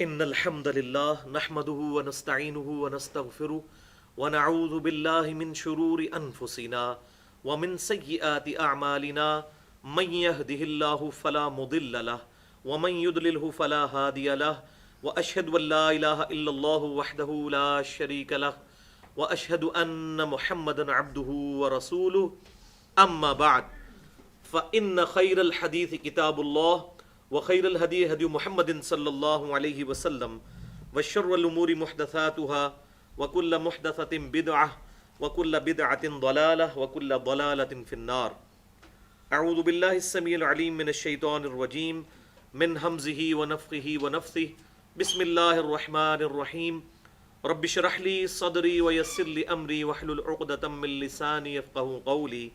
ان الحمد لله نحمده ونستعينه ونستغفره ونعوذ بالله من شرور انفسنا ومن سيئات اعمالنا من يهده الله فلا مضل له ومن يضلله فلا هادي له واشهد ان لا اله الا الله وحده لا شريك له واشهد ان محمدا عبده ورسوله اما بعد فان خير الحديث كتاب الله وخير الهدي هدي محمد صلى الله عليه وسلم وشر الأمور محدثاتها وكل محدثة بدعة وكل بدعة ضلالة وكل ضلالة في النار. أعوذ بالله السميع العليم من الشيطان الرجيم من همزه ونفخه ونفثه. بسم الله الرحمن الرحيم. رب اشرح لي صدري ويسر لي أمري واحلل عقدة من لساني يفقهوا قولي.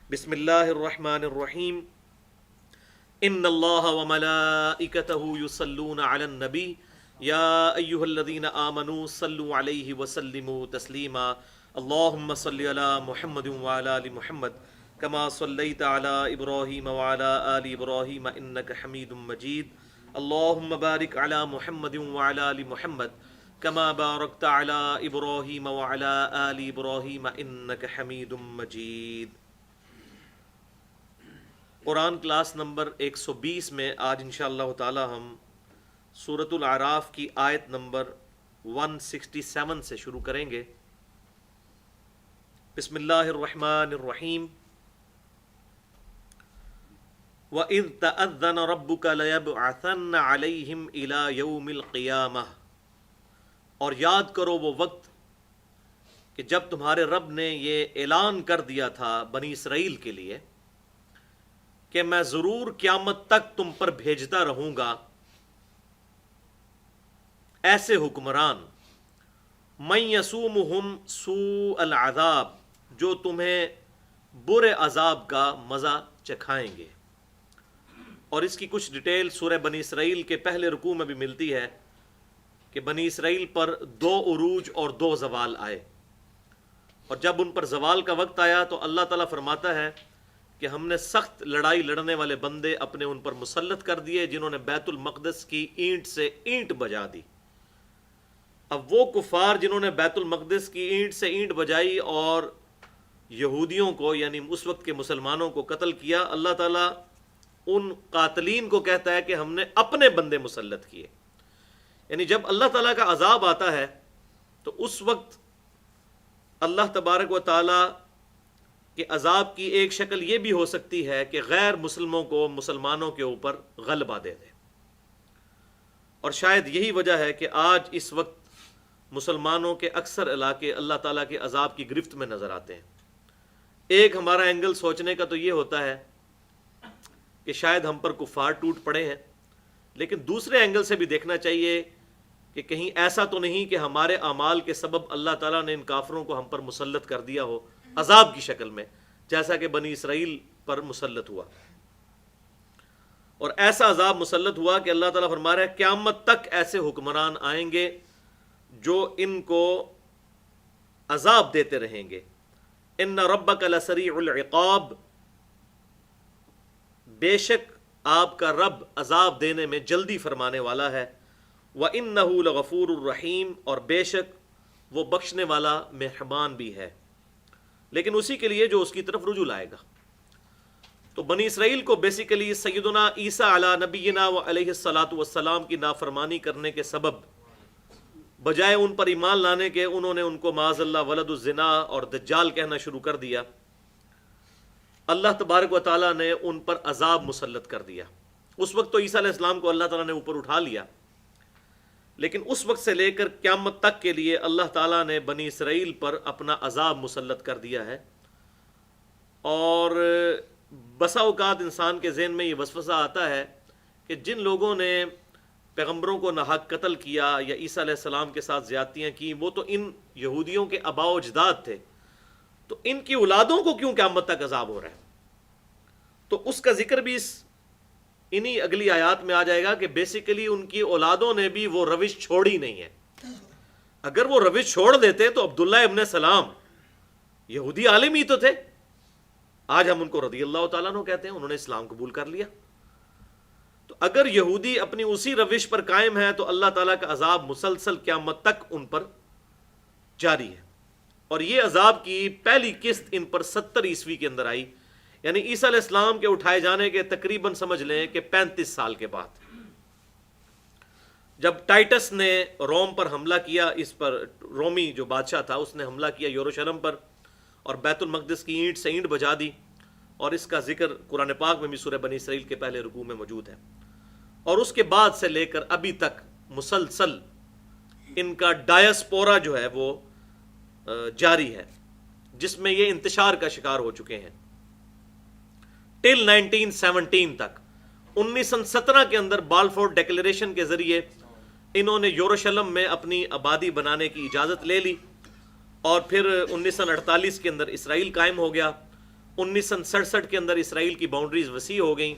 بسم الله الرحمن الرحيم. ان اللہ وملائکتہ یصلون علی النبی یا ایھا الذین آمنوا صلوا علیہ وسلموا تسلیما. اللہم صل علی محمد وعلی آل محمد کما صلیت علی ابراہیم وعلی آل ابراہیم انک حمید مجید. اللہم بارک علی محمد وعلی آل محمد کما بارکت علی ابراہیم وعلی آل ابراہیم انک حمید مجید. قرآن کلاس نمبر 120 میں آج انشاءاللہ تعالی ہم سورۃ الاعراف کی آیت نمبر 167 سے شروع کریں گے. بسم اللہ الرحمن الرحیم. وَإِذْ تَأَذَّنَ رَبُّكَ لَيَبْعَثَنَّ عَلَيْهِمْ إِلَى يَوْمِ الْقِيَامَةِ. اور یاد کرو وہ وقت کہ جب تمہارے رب نے یہ اعلان کر دیا تھا بنی اسرائیل کے لیے کہ میں ضرور قیامت تک تم پر بھیجتا رہوں گا ایسے حکمران من یسومہم سوء العذاب، جو تمہیں برے عذاب کا مزہ چکھائیں گے. اور اس کی کچھ ڈیٹیل سورہ بنی اسرائیل کے پہلے رکوع میں بھی ملتی ہے کہ بنی اسرائیل پر 2 عروج اور 2 زوال آئے، اور جب ان پر زوال کا وقت آیا تو اللہ تعالیٰ فرماتا ہے کہ ہم نے سخت لڑائی لڑنے والے بندے اپنے ان پر مسلط کر دیے جنہوں نے بیت المقدس کی اینٹ سے اینٹ بجا دی. اب وہ کفار جنہوں نے بیت المقدس کی اینٹ سے اینٹ بجائی اور یہودیوں کو یعنی اس وقت کے مسلمانوں کو قتل کیا، اللہ تعالیٰ ان قاتلین کو کہتا ہے کہ ہم نے اپنے بندے مسلط کیے. یعنی جب اللہ تعالیٰ کا عذاب آتا ہے تو اس وقت اللہ تبارک و تعالیٰ کہ عذاب کی ایک شکل یہ بھی ہو سکتی ہے کہ غیر مسلموں کو مسلمانوں کے اوپر غلبہ دے دے. اور شاید یہی وجہ ہے کہ آج اس وقت مسلمانوں کے اکثر علاقے اللہ تعالیٰ کے عذاب کی گرفت میں نظر آتے ہیں. ایک ہمارا اینگل سوچنے کا تو یہ ہوتا ہے کہ شاید ہم پر کفار ٹوٹ پڑے ہیں، لیکن دوسرے اینگل سے بھی دیکھنا چاہیے کہ کہیں ایسا تو نہیں کہ ہمارے اعمال کے سبب اللہ تعالیٰ نے ان کافروں کو ہم پر مسلط کر دیا ہو عذاب کی شکل میں، جیسا کہ بنی اسرائیل پر مسلط ہوا. اور ایسا عذاب مسلط ہوا کہ اللہ تعالیٰ فرما رہا ہے قیامت تک ایسے حکمران آئیں گے جو ان کو عذاب دیتے رہیں گے. ان ربک لسریع العقاب، بے شک آپ کا رب عذاب دینے میں جلدی فرمانے والا ہے. وَإِنَّهُ لَغَفُورٌ الرحیم، اور بے شک وہ بخشنے والا مہربان بھی ہے، لیکن اسی کے لیے جو اس کی طرف رجوع لائے گا. تو بنی اسرائیل کو بیسیکلی سیدنا عیسیٰ علی نبینا و علیہ الصلاۃ والسلام کی نافرمانی کرنے کے سبب بجائے ان پر ایمان لانے کے انہوں نے ان کو معاذ اللہ ولد الزنا اور دجال کہنا شروع کر دیا. اللہ تبارک و تعالیٰ نے ان پر عذاب مسلط کر دیا. اس وقت تو عیسیٰ علیہ السلام کو اللہ تعالیٰ نے اوپر اٹھا لیا، لیکن اس وقت سے لے کر قیامت تک کے لیے اللہ تعالیٰ نے بنی اسرائیل پر اپنا عذاب مسلط کر دیا ہے. اور بسا اوقات انسان کے ذہن میں یہ وسوسہ آتا ہے کہ جن لوگوں نے پیغمبروں کو ناحق قتل کیا یا عیسیٰ علیہ السلام کے ساتھ زیادتیاں کی وہ تو ان یہودیوں کے آباء و اجداد تھے، تو ان کی اولادوں کو کیوں قیامت تک عذاب ہو رہا ہے؟ تو اس کا ذکر بھی انہی اگلی آیات میں آ جائے گا کہ بیسیکلی ان کی اولادوں نے بھی وہ روش چھوڑی نہیں ہے. اگر وہ روش چھوڑ دیتے تو عبداللہ ابن سلام یہودی عالم ہی تو تھے، آج ہم ان کو رضی اللہ تعالیٰ عنہ کہتے ہیں، انہوں نے اسلام قبول کر لیا. تو اگر یہودی اپنی اسی روش پر قائم ہے تو اللہ تعالیٰ کا عذاب مسلسل قیامت تک ان پر جاری ہے. اور یہ عذاب کی پہلی قسط ان پر 70 عیسوی کے اندر آئی، یعنی عیسیٰ علیہ السلام کے اٹھائے جانے کے تقریباً سمجھ لیں کہ 35 سال کے بعد، جب ٹائٹس نے روم پر حملہ کیا، اس پر رومی جو بادشاہ تھا اس نے حملہ کیا یروشلم پر اور بیت المقدس کی اینٹ سے اینٹ بجا دی، اور اس کا ذکر قرآن پاک میں بھی سورہ بنی اسرائیل کے پہلے رکوع میں موجود ہے. اور اس کے بعد سے لے کر ابھی تک مسلسل ان کا ڈایاسپورا جو ہے وہ جاری ہے، جس میں یہ انتشار کا شکار ہو چکے ہیں ٹل 1917 تک. 1917 کے اندر بالفور ڈیکلیریشن کے ذریعے انہوں نے یروشلم میں اپنی آبادی بنانے کی اجازت لے لی، اور پھر 1948 کے اندر اسرائیل قائم ہو گیا. 1967 کے اندر اسرائیل کی باؤنڈریز وسیع ہو گئیں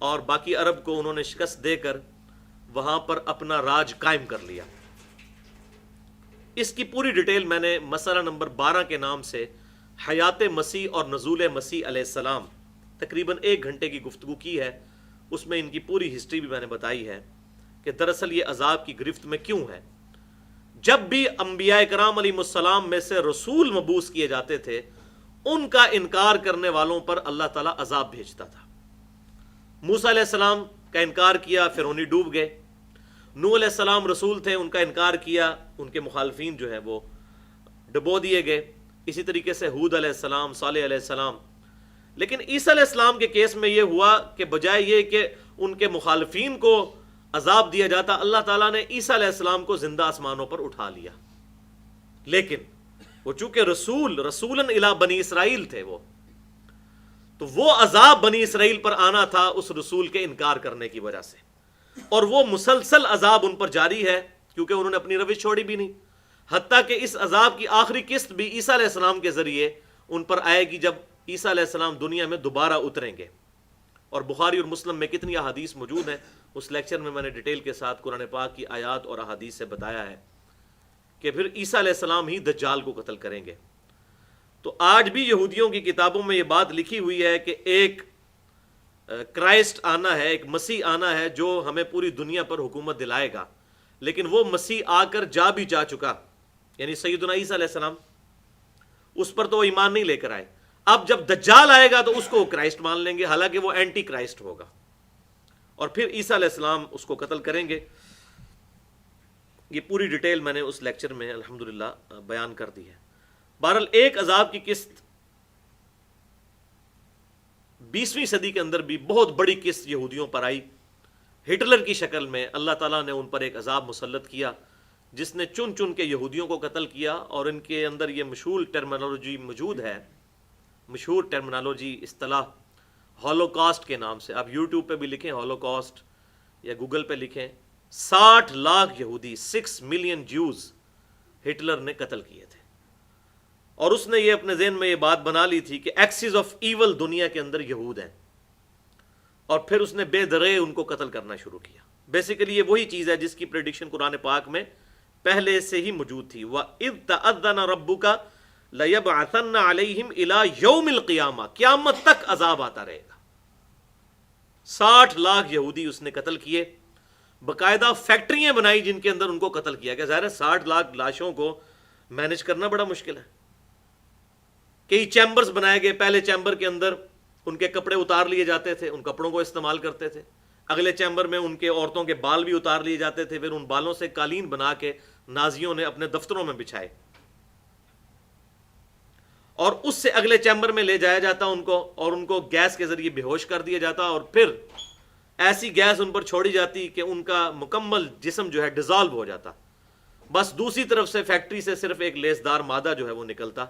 اور باقی عرب کو انہوں نے شکست دے کر وہاں پر اپنا راج قائم کر لیا. اس کی پوری ڈیٹیل میں نے مسئلہ نمبر 12 کے نام سے حیات مسیح اور نزول مسیح علیہ السلام تقریباً 1 گھنٹے کی گفتگو کی ہے. اس میں ان کی پوری ہسٹری بھی میں نے بتائی ہے کہ دراصل یہ عذاب کی گرفت میں کیوں ہے. جب بھی انبیاء کرام علیہ السلام میں سے رسول مبعوث کیے جاتے تھے، ان کا انکار کرنے والوں پر اللہ تعالیٰ عذاب بھیجتا تھا. موسیٰ علیہ السلام کا انکار کیا، فرعونی ڈوب گئے. نوح علیہ السلام رسول تھے، ان کا انکار کیا، ان کے مخالفین جو ہیں وہ ڈبو دیے گئے. اسی طریقے سے ہود علیہ السلام، صالح علیہ السلام. لیکن عیسیٰ علیہ السلام کے کیس میں یہ ہوا کہ بجائے یہ کہ ان کے مخالفین کو عذاب دیا جاتا، اللہ تعالیٰ نے عیسیٰ علیہ السلام کو زندہ آسمانوں پر اٹھا لیا. لیکن وہ چونکہ رسولاً الی بنی اسرائیل تھے، تو وہ عذاب بنی اسرائیل پر آنا تھا اس رسول کے انکار کرنے کی وجہ سے، اور وہ مسلسل عذاب ان پر جاری ہے کیونکہ انہوں نے اپنی روش چھوڑی بھی نہیں. حتیٰ کہ اس عذاب کی آخری قسط بھی عیسیٰ علیہ السلام کے ذریعے ان پر آئے گی جب عیسیٰ علیہ السلام دنیا میں دوبارہ اتریں گے. اور بخاری اور مسلم میں کتنی احادیث موجود ہیں، اس لیکچر میں نے ڈیٹیل کے ساتھ قرآن پاک کی آیات اور احادیث سے بتایا ہے کہ پھر عیسیٰ علیہ السلام ہی دجال کو قتل کریں گے. تو آج بھی یہودیوں کی کتابوں میں یہ بات لکھی ہوئی ہے کہ ایک کرائسٹ آنا ہے، ایک مسیح آنا ہے جو ہمیں پوری دنیا پر حکومت دلائے گا. لیکن وہ مسیح آ کر جا بھی جا چکا، یعنی سیدنا عیسیٰ علیہ السلام، اس پر تو وہ ایمان نہیں لے کر آئے. اب جب دجال آئے گا تو اس کو کرائسٹ مان لیں گے، حالانکہ وہ اینٹی کرائسٹ ہوگا، اور پھر عیسیٰ علیہ السلام اس کو قتل کریں گے. یہ پوری ڈیٹیل میں نے اس لیکچر میں الحمدللہ بیان کر دی ہے. بہرحال ایک عذاب کی قسط 20ویں صدی کے اندر بھی بہت بڑی قسط یہودیوں پر آئی. ہٹلر کی شکل میں اللہ تعالیٰ نے ان پر ایک عذاب مسلط کیا جس نے چن چن کے یہودیوں کو قتل کیا. اور ان کے اندر یہ مشہور ٹرمینالوجی موجود ہے، مشہور ٹرمینالوجی اصطلاح ہولوکاسٹ کے نام سے. آپ یوٹیوب پہ بھی لکھیں ہولوکاسٹ یا گوگل پہ لکھیں. 60 لاکھ یہودی، 6 ملین جیوز ہٹلر نے قتل کیے تھے. اور اس نے یہ اپنے ذہن میں یہ بات بنا لی تھی کہ ایکسس آف ایول دنیا کے اندر یہود ہیں، اور پھر اس نے بے درے ان کو قتل کرنا شروع کیا. بیسیکلی یہ وہی چیز ہے جس کی پریڈکشن قرآن پاک میں پہلے سے ہی موجود تھی. وَإِذْ تَأَذَّنَ رَبُّكَ لَيَبْعَثَنَّ عَلَيْهِمْ إِلَى يَوْمِ الْقِيَامَةِ، قیامت تک عذاب آتا رہے گا. 60 لاکھ یہودی اس نے قتل کیے. باقاعدہ فیکٹریاں بنائی جن کے اندر ان کو قتل کیا گیا. ظاہر ہے 60 لاکھ لاشوں کو مینج کرنا بڑا مشکل ہے. کئی چیمبرز بنائے گئے. پہلے چیمبر کے اندر ان کے کپڑے اتار لیے جاتے تھے، ان کپڑوں کو استعمال کرتے تھے. اگلے چیمبر میں ان کے عورتوں کے بال بھی اتار لیے جاتے تھے، پھر ان بالوں سے قالین بنا کے نازیوں نے اپنے دفتروں میں بچھائے، اور اس سے اگلے چیمبر میں لے جایا جاتا ان کو، اور ان کو گیس کے ذریعے بے ہوش کر دیا جاتا، اور پھر ایسی گیس ان پر چھوڑی جاتی کہ ان کا مکمل جسم جو ہے ڈیزالو ہو جاتا. بس دوسری طرف سے فیکٹری سے صرف ایک لیسدار مادہ جو ہے وہ نکلتا،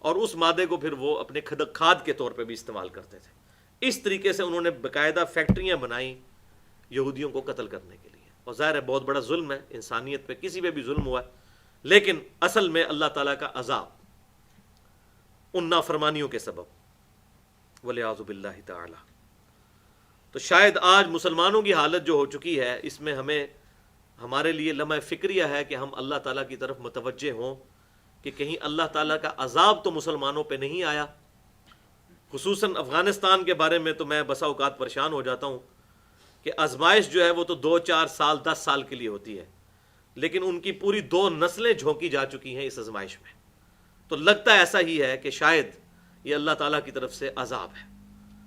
اور اس مادے کو پھر وہ اپنے کھاد کے طور پہ بھی استعمال کرتے تھے. اس طریقے سے انہوں نے باقاعدہ فیکٹریاں بنائیں یہودیوں کو قتل کرنے کے لیے. اور ظاہر ہے بہت بڑا ظلم ہے انسانیت پہ، کسی پہ بھی ظلم ہوا ہے، لیکن اصل میں اللہ تعالیٰ کا عذاب ان نافرمانیوں کے سبب، والعیاذ باللہ تعالی. تو شاید آج مسلمانوں کی حالت جو ہو چکی ہے، اس میں ہمیں ہمارے لیے لمحہ فکریہ ہے کہ ہم اللہ تعالیٰ کی طرف متوجہ ہوں کہ کہیں اللہ تعالیٰ کا عذاب تو مسلمانوں پہ نہیں آیا. خصوصاً افغانستان کے بارے میں تو میں بسا اوقات پریشان ہو جاتا ہوں کہ آزمائش جو ہے وہ تو 2 4 سال 10 سال کے لیے ہوتی ہے، لیکن ان کی پوری 2 نسلیں جھونکی جا چکی ہیں اس آزمائش میں. تو لگتا ایسا ہی ہے کہ شاید یہ اللہ تعالیٰ کی طرف سے عذاب ہے.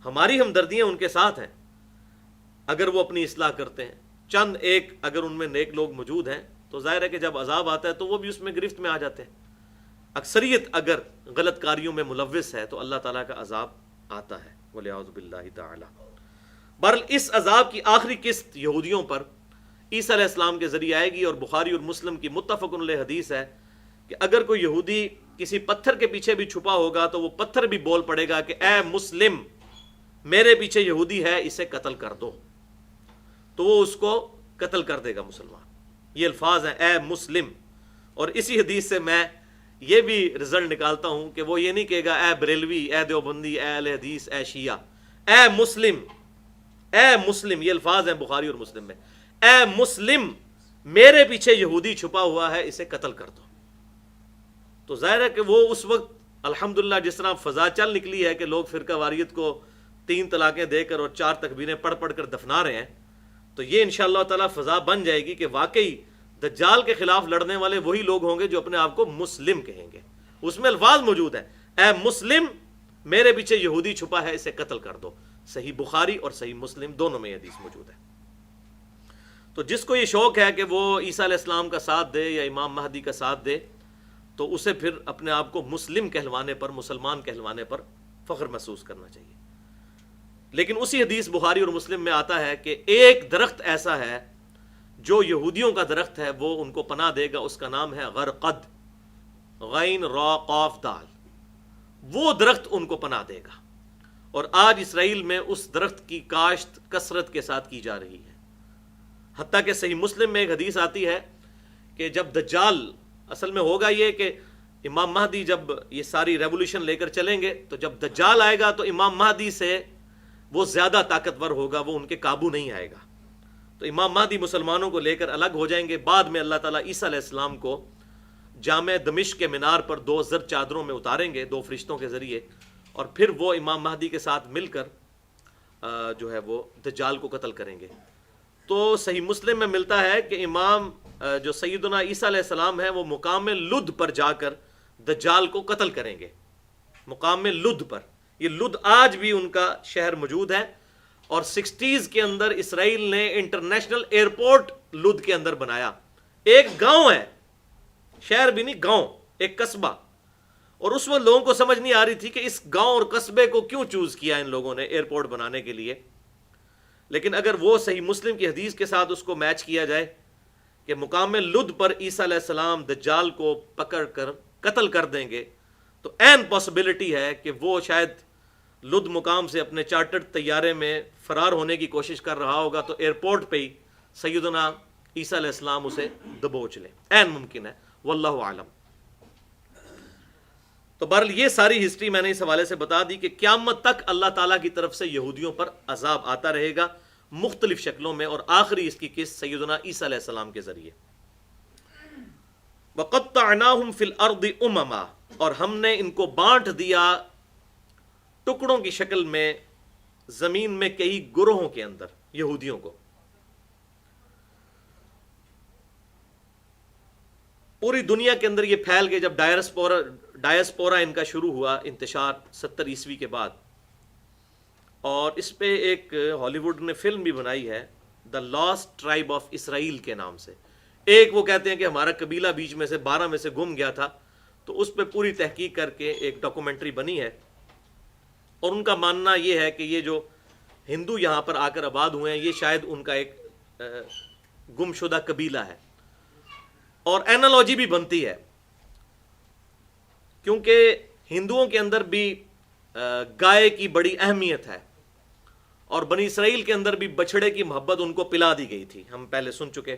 ہماری ہمدردیاں ان کے ساتھ ہیں اگر وہ اپنی اصلاح کرتے ہیں. چند ایک اگر ان میں نیک لوگ موجود ہیں تو ظاہر ہے کہ جب عذاب آتا ہے تو وہ بھی اس میں گرفت میں آ جاتے ہیں. اکثریت اگر غلط کاریوں میں ملوث ہے تو اللہ تعالیٰ کا عذاب آتا ہے، وَلِعَوْذُ بِاللَّهِ تعالی. بہرحال اس عذاب کی آخری قسط یہودیوں پر عیسیٰ علیہ السلام کے ذریعے آئے گی، اور بخاری اور مسلم کی متفق علیہ حدیث ہے کہ اگر کوئی یہودی کسی پتھر کے پیچھے بھی چھپا ہوگا تو وہ پتھر بھی بول پڑے گا کہ اے مسلم، میرے پیچھے یہودی ہے، اسے قتل کر دو. تو وہ اس کو قتل کر دے گا مسلمان. یہ الفاظ ہیں اے مسلم. اور اسی حدیث سے میں یہ بھی رزلٹ نکالتا ہوں کہ وہ یہ نہیں کہے گا اے بریلوی، اے دیوبندی، اے اہل حدیث، اے شیعہ. اے مسلم، اے مسلم، یہ الفاظ ہیں بخاری اور مسلم میں. اے مسلم، میرے پیچھے یہودی چھپا ہوا ہے، اسے قتل کر دو. تو ظاہر ہے کہ وہ اس وقت الحمدللہ جس طرح فضا چل نکلی ہے کہ لوگ فرقہ واریت کو 3 طلاقیں دے کر اور 4 تکبیریں پڑھ پڑھ کر دفنا رہے ہیں، تو یہ انشاءاللہ تعالی فضا بن جائے گی کہ واقعی دجال کے خلاف لڑنے والے وہی لوگ ہوں گے جو اپنے آپ کو مسلم کہیں گے. اس میں الفاظ موجود ہیں اے مسلم، میرے پیچھے یہودی چھپا ہے، اسے قتل کر دو. صحیح بخاری اور صحیح مسلم دونوں میں یہ حدیث موجود ہے. تو جس کو یہ شوق ہے کہ وہ عیسیٰ علیہ السلام کا ساتھ دے یا امام مہدی کا ساتھ دے تو اسے پھر اپنے آپ کو مسلم کہلوانے پر، مسلمان کہلوانے پر فخر محسوس کرنا چاہیے. لیکن اسی حدیث بخاری اور مسلم میں آتا ہے کہ ایک درخت ایسا ہے جو یہودیوں کا درخت ہے، وہ ان کو پناہ دے گا، اس کا نام ہے غرقد، غین را قاف دال. وہ درخت ان کو پناہ دے گا. اور آج اسرائیل میں اس درخت کی کاشت کثرت کے ساتھ کی جا رہی ہے. حتیٰ کہ صحیح مسلم میں ایک حدیث آتی ہے کہ جب دجال، اصل میں ہوگا یہ کہ امام مہدی جب یہ ساری ریولیوشن لے کر چلیں گے تو جب دجال آئے گا تو امام مہدی سے وہ زیادہ طاقتور ہوگا، وہ ان کے قابو نہیں آئے گا. تو امام مہدی مسلمانوں کو لے کر الگ ہو جائیں گے. بعد میں اللہ تعالیٰ عیسیٰ علیہ السلام کو جامع دمشق کے مینار پر 2 زرد چادروں میں اتاریں گے 2 فرشتوں کے ذریعے، اور پھر وہ امام مہدی کے ساتھ مل کر جو ہے وہ دجال کو قتل کریں گے. تو صحیح مسلم میں ملتا ہے کہ امام جو سیدنا عیسیٰ علیہ السلام ہے وہ مقام لد پر جا کر دجال کو قتل کریں گے. مقام لد پر، یہ لد آج بھی ان کا شہر موجود ہے، اور 60s کے اندر اسرائیل نے انٹرنیشنل ایئرپورٹ لد کے اندر بنایا. ایک گاؤں ہے، شہر بھی نہیں، گاؤں، ایک قصبہ. اور اس وقت لوگوں کو سمجھ نہیں آ رہی تھی کہ اس گاؤں اور قصبے کو کیوں چوز کیا ان لوگوں نے ایئرپورٹ بنانے کے لیے. لیکن اگر وہ صحیح مسلم کی حدیث کے ساتھ اس کو میچ کیا جائے کہ مقام لد پر عیسیٰ علیہ السلام دجال کو پکڑ کر قتل کر دیں گے، تو عین پاسبلٹی ہے کہ وہ شاید لد مقام سے اپنے چارٹرڈ طیارے میں فرار ہونے کی کوشش کر رہا ہوگا تو ایئرپورٹ پہ ہی سیدنا عیسیٰ علیہ السلام اسے دبوچ لیں. عین ممکن ہے، واللہ عالم. تو بہرحال یہ ساری ہسٹری میں نے اس حوالے سے بتا دی کہ قیامت تک اللہ تعالیٰ کی طرف سے یہودیوں پر عذاب آتا رہے گا مختلف شکلوں میں، اور آخری اس کی قسط سیدنا عیسیٰ علیہ السلام کے ذریعے. وَقَطَّعْنَاهُمْ فِي الْأَرْضِ أُمَمًا، اور ہم نے ان کو بانٹ دیا ٹکڑوں کی شکل میں زمین میں کئی گروہوں کے اندر یہودیوں کو. پوری دنیا کے اندر یہ پھیل گئے. جب ڈائسپورا ان کا شروع ہوا انتشار 70 عیسوی کے بعد، اور اس پہ ایک ہالی ووڈ نے فلم بھی بنائی ہے the last tribe of Israel کے نام سے. ایک وہ کہتے ہیں کہ ہمارا قبیلہ بیچ میں سے 12 میں سے گم گیا تھا، تو اس پہ پوری تحقیق کر کے ایک ڈاکومنٹری بنی ہے. اور ان کا ماننا یہ ہے کہ یہ جو ہندو یہاں پر آ کر آباد ہوئے ہیں یہ شاید ان کا ایک گم شدہ قبیلہ ہے. اور اینالوجی بھی بنتی ہے کیونکہ ہندوؤں کے اندر بھی گائے کی بڑی اہمیت ہے، اور بنی اسرائیل کے اندر بھی بچھڑے کی محبت ان کو پلا دی گئی تھی. ہم پہلے سن چکے،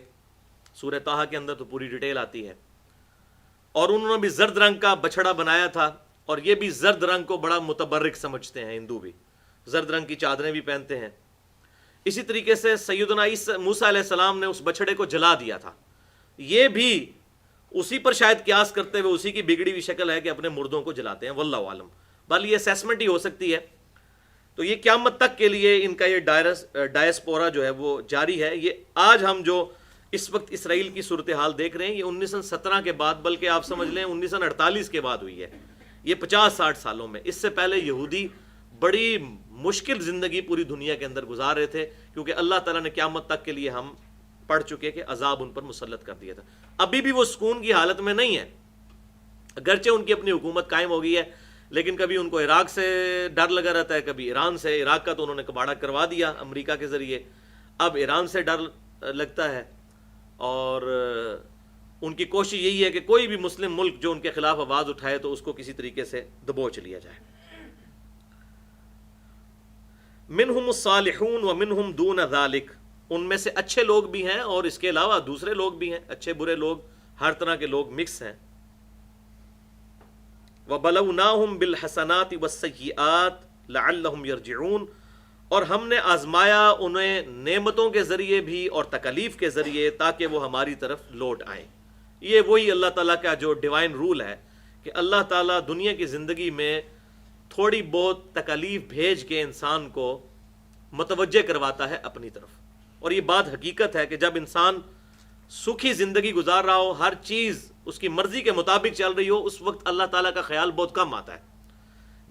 سورہ طٰہٰ کے اندر تو پوری ڈیٹیل آتی ہے. اور انہوں نے بھی زرد رنگ کا بچھڑا بنایا تھا، اور یہ بھی زرد رنگ کو بڑا متبرک سمجھتے ہیں. ہندو بھی زرد رنگ کی چادریں بھی پہنتے ہیں. اسی طریقے سے سیدنا موسیٰ علیہ السلام نے اس بچھڑے کو جلا دیا تھا. یہ بھی اسی پر شاید قیاس کرتے ہوئے اسی کی بگڑی ہوئی شکل ہے کہ اپنے مردوں کو جلاتے ہیں، واللہ عالم. بل یہ اسیسمنٹ ہی ہو سکتی ہے تو یہ قیامت تک کے لیے ان کا یہ ڈائسپورا جو ہے وہ جاری ہے. یہ آج ہم جو اس وقت اسرائیل کی صورتحال دیکھ رہے ہیں یہ 1917 کے بعد، بلکہ آپ سمجھ لیں 1948 کے بعد ہوئی ہے. یہ 50-60 سالوں میں. اس سے پہلے یہودی بڑی مشکل زندگی پوری دنیا کے اندر گزار رہے تھے، کیونکہ اللہ تعالیٰ نے قیامت تک کے لیے ہم پڑھ چکے کہ عذاب ان پر مسلط کر دیا تھا. ابھی بھی وہ سکون کی حالت میں نہیں ہے، اگرچہ ان کی اپنی حکومت قائم ہو گئی ہے، لیکن کبھی ان کو عراق سے ڈر لگا رہتا ہے، کبھی ایران سے. عراق کا تو انہوں نے کباڑہ کروا دیا امریکہ کے ذریعے، اب ایران سے ڈر لگتا ہے. اور ان کی کوشش یہی ہے کہ کوئی بھی مسلم ملک جو ان کے خلاف آواز اٹھائے تو اس کو کسی طریقے سے دبوچ لیا جائے. منہم الصالحون ومنہم دون ذالک، ان میں سے اچھے لوگ بھی ہیں اور اس کے علاوہ دوسرے لوگ بھی ہیں، اچھے برے لوگ، ہر طرح کے لوگ مکس ہیں. وَبَلَوْنَاهُمْ بِالْحَسَنَاتِ وَالسَّيِّئَاتِ لَعَلَّهُمْ يَرْجِعُونَ، اور ہم نے آزمایا انہیں نعمتوں کے ذریعے بھی اور تکالیف کے ذریعے تاکہ وہ ہماری طرف لوٹ آئیں. یہ وہی اللہ تعالیٰ کا جو ڈیوائن رول ہے کہ اللہ تعالیٰ دنیا کی زندگی میں تھوڑی بہت تکالیف بھیج کے انسان کو متوجہ کرواتا ہے اپنی طرف. اور یہ بات حقیقت ہے کہ جب انسان سکھی زندگی گزار رہا ہو، ہر چیز اس کی مرضی کے مطابق چل رہی ہو، اس وقت اللہ تعالیٰ کا خیال بہت کم آتا ہے.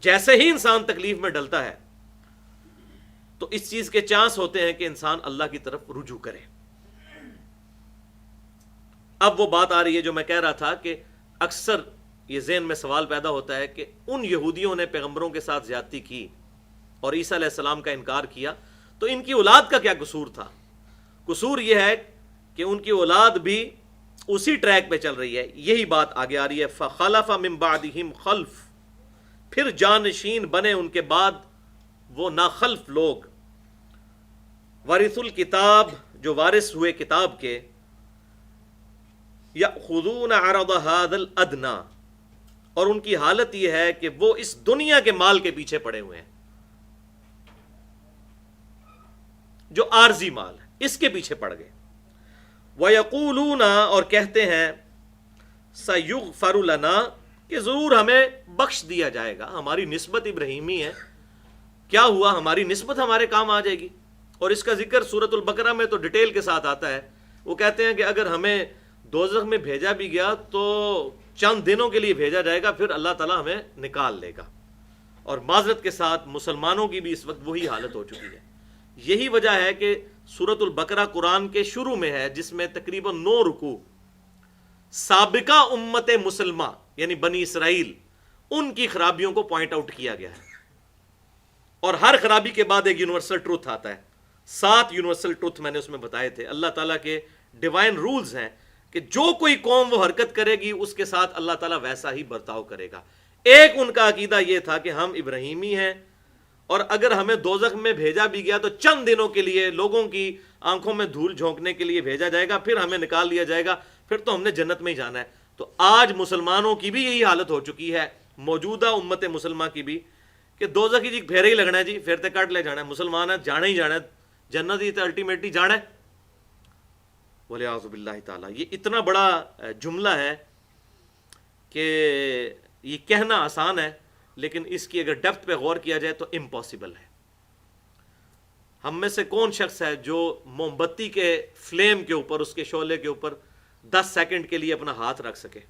جیسے ہی انسان تکلیف میں ڈلتا ہے تو اس چیز کے چانس ہوتے ہیں کہ انسان اللہ کی طرف رجوع کرے. اب وہ بات آ رہی ہے جو میں کہہ رہا تھا کہ اکثر یہ ذہن میں سوال پیدا ہوتا ہے کہ ان یہودیوں نے پیغمبروں کے ساتھ زیادتی کی اور عیسیٰ علیہ السلام کا انکار کیا، تو ان کی اولاد کا کیا قصور تھا؟ قصور یہ ہے کہ ان کی اولاد بھی اسی ٹریک پہ چل رہی ہے. یہی بات آگے آ رہی ہے. فَخَلَفَ مِن بَعْدِهِمْ خَلْف، پھر جانشین بنے ان کے بعد وہ ناخلف لوگ، وارث الکتاب، جو وارث ہوئے کتاب کے، یأخذون عرض هذا الادنی، اور ان کی حالت یہ ہے کہ وہ اس دنیا کے مال کے پیچھے پڑے ہوئے ہیں، جو عارضی مال ہے اس کے پیچھے پڑ گئے. وَيَقُولُونَ، اور کہتے ہیں، سَيُغْفَرُ لَنَا، کہ ضرور ہمیں بخش دیا جائے گا، ہماری نسبت ابراہیمی ہے، کیا ہوا، ہماری نسبت ہمارے کام آ جائے گی. اور اس کا ذکر سورۃ البقرہ میں تو ڈیٹیل کے ساتھ آتا ہے. وہ کہتے ہیں کہ اگر ہمیں دوزخ میں بھیجا بھی گیا تو چند دنوں کے لیے بھیجا جائے گا، پھر اللہ تعالیٰ ہمیں نکال لے گا. اور معذرت کے ساتھ مسلمانوں کی بھی اس وقت وہی حالت ہو چکی ہے. یہی وجہ ہے کہ سورۃ البقرہ قرآن کے شروع میں ہے، جس میں تقریباً 9 رکوع سابقہ امت مسلمہ یعنی بنی اسرائیل ان کی خرابیوں کو پوائنٹ آؤٹ کیا گیا ہے. اور ہر خرابی کے بعد ایک یونیورسل ٹروتھ آتا ہے. 7 یونیورسل ٹروتھ میں نے اس میں بتائے تھے. اللہ تعالیٰ کے ڈیوائن رولز ہیں کہ جو کوئی قوم وہ حرکت کرے گی اس کے ساتھ اللہ تعالیٰ ویسا ہی برتاؤ کرے گا. ایک ان کا عقیدہ یہ تھا کہ ہم ابراہیمی ہیں، اور اگر ہمیں دوزخ میں بھیجا بھی گیا تو چند دنوں کے لیے لوگوں کی آنکھوں میں دھول جھونکنے کے لیے بھیجا جائے گا، پھر ہمیں نکال لیا جائے گا، پھر تو ہم نے جنت میں ہی جانا ہے. تو آج مسلمانوں کی بھی یہی حالت ہو چکی ہے، موجودہ امت مسلمہ کی بھی، کہ دوزخ ہی جی پھیرے ہی لگنا ہے، جی پھر تے کٹ لے جانا ہے، مسلمان ہے جانا ہی جانا ہے، جنت ہی تے الٹیمیٹلی جانا ہے. وَلِعَاذُ بِاللَّهِ تعالیٰ. یہ اتنا بڑا جملہ ہے کہ یہ کہنا آسان ہے، لیکن اس کی اگر ڈیپتھ پہ غور کیا جائے تو امپاسبل ہے. ہم میں سے کون شخص ہے جو موم بتی کے فلیم کے اوپر، اس کے شعلے کے اوپر 10 سیکنڈ کے لیے اپنا ہاتھ رکھ سکے؟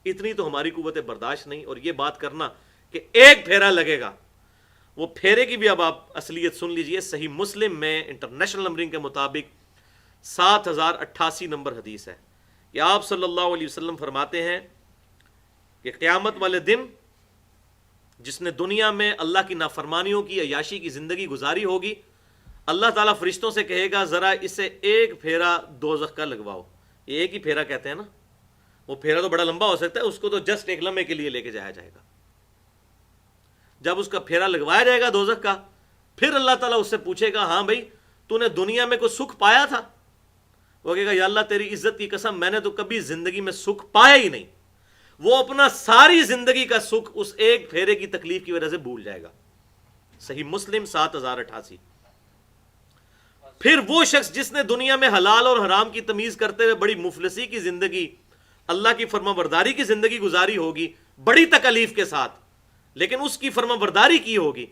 اتنی تو ہماری قوت برداشت نہیں. اور یہ بات کرنا کہ ایک پھیرا لگے گا، وہ پھیرے کی بھی اب آپ اصلیت سن لیجئے. صحیح مسلم میں انٹرنیشنل نمبرنگ کے مطابق 7088 نمبر حدیث ہے کہ آپ صلی اللہ علیہ وسلم فرماتے ہیں کہ قیامت والے دن جس نے دنیا میں اللہ کی نافرمانیوں کی عیاشی کی زندگی گزاری ہوگی، اللہ تعالیٰ فرشتوں سے کہے گا ذرا اسے ایک پھیرا دوزخ کا لگواؤ. یہ ایک ہی پھیرا کہتے ہیں نا، وہ پھیرا تو بڑا لمبا ہو سکتا ہے، اس کو تو جسٹ ایک لمحے کے لیے لے کے جایا جائے گا. جب اس کا پھیرا لگوایا جائے گا دوزخ کا، پھر اللہ تعالیٰ اس سے پوچھے گا ہاں بھائی تو نے دنیا میں کوئی سکھ پایا تھا؟ وہ کہے گا یا اللہ تیری عزت کی قسم میں نے تو کبھی زندگی میں سکھ پایا ہی نہیں. وہ اپنا ساری زندگی کا سکھ اس ایک پھیرے کی تکلیف کی وجہ سے بھول جائے گا. صحیح مسلم 7088. پھر وہ شخص جس نے دنیا میں حلال اور حرام کی تمیز کرتے ہوئے بڑی مفلسی کی زندگی، اللہ کی فرما برداری کی زندگی گزاری ہوگی بڑی تکلیف کے ساتھ، لیکن اس کی فرما برداری کی ہوگی،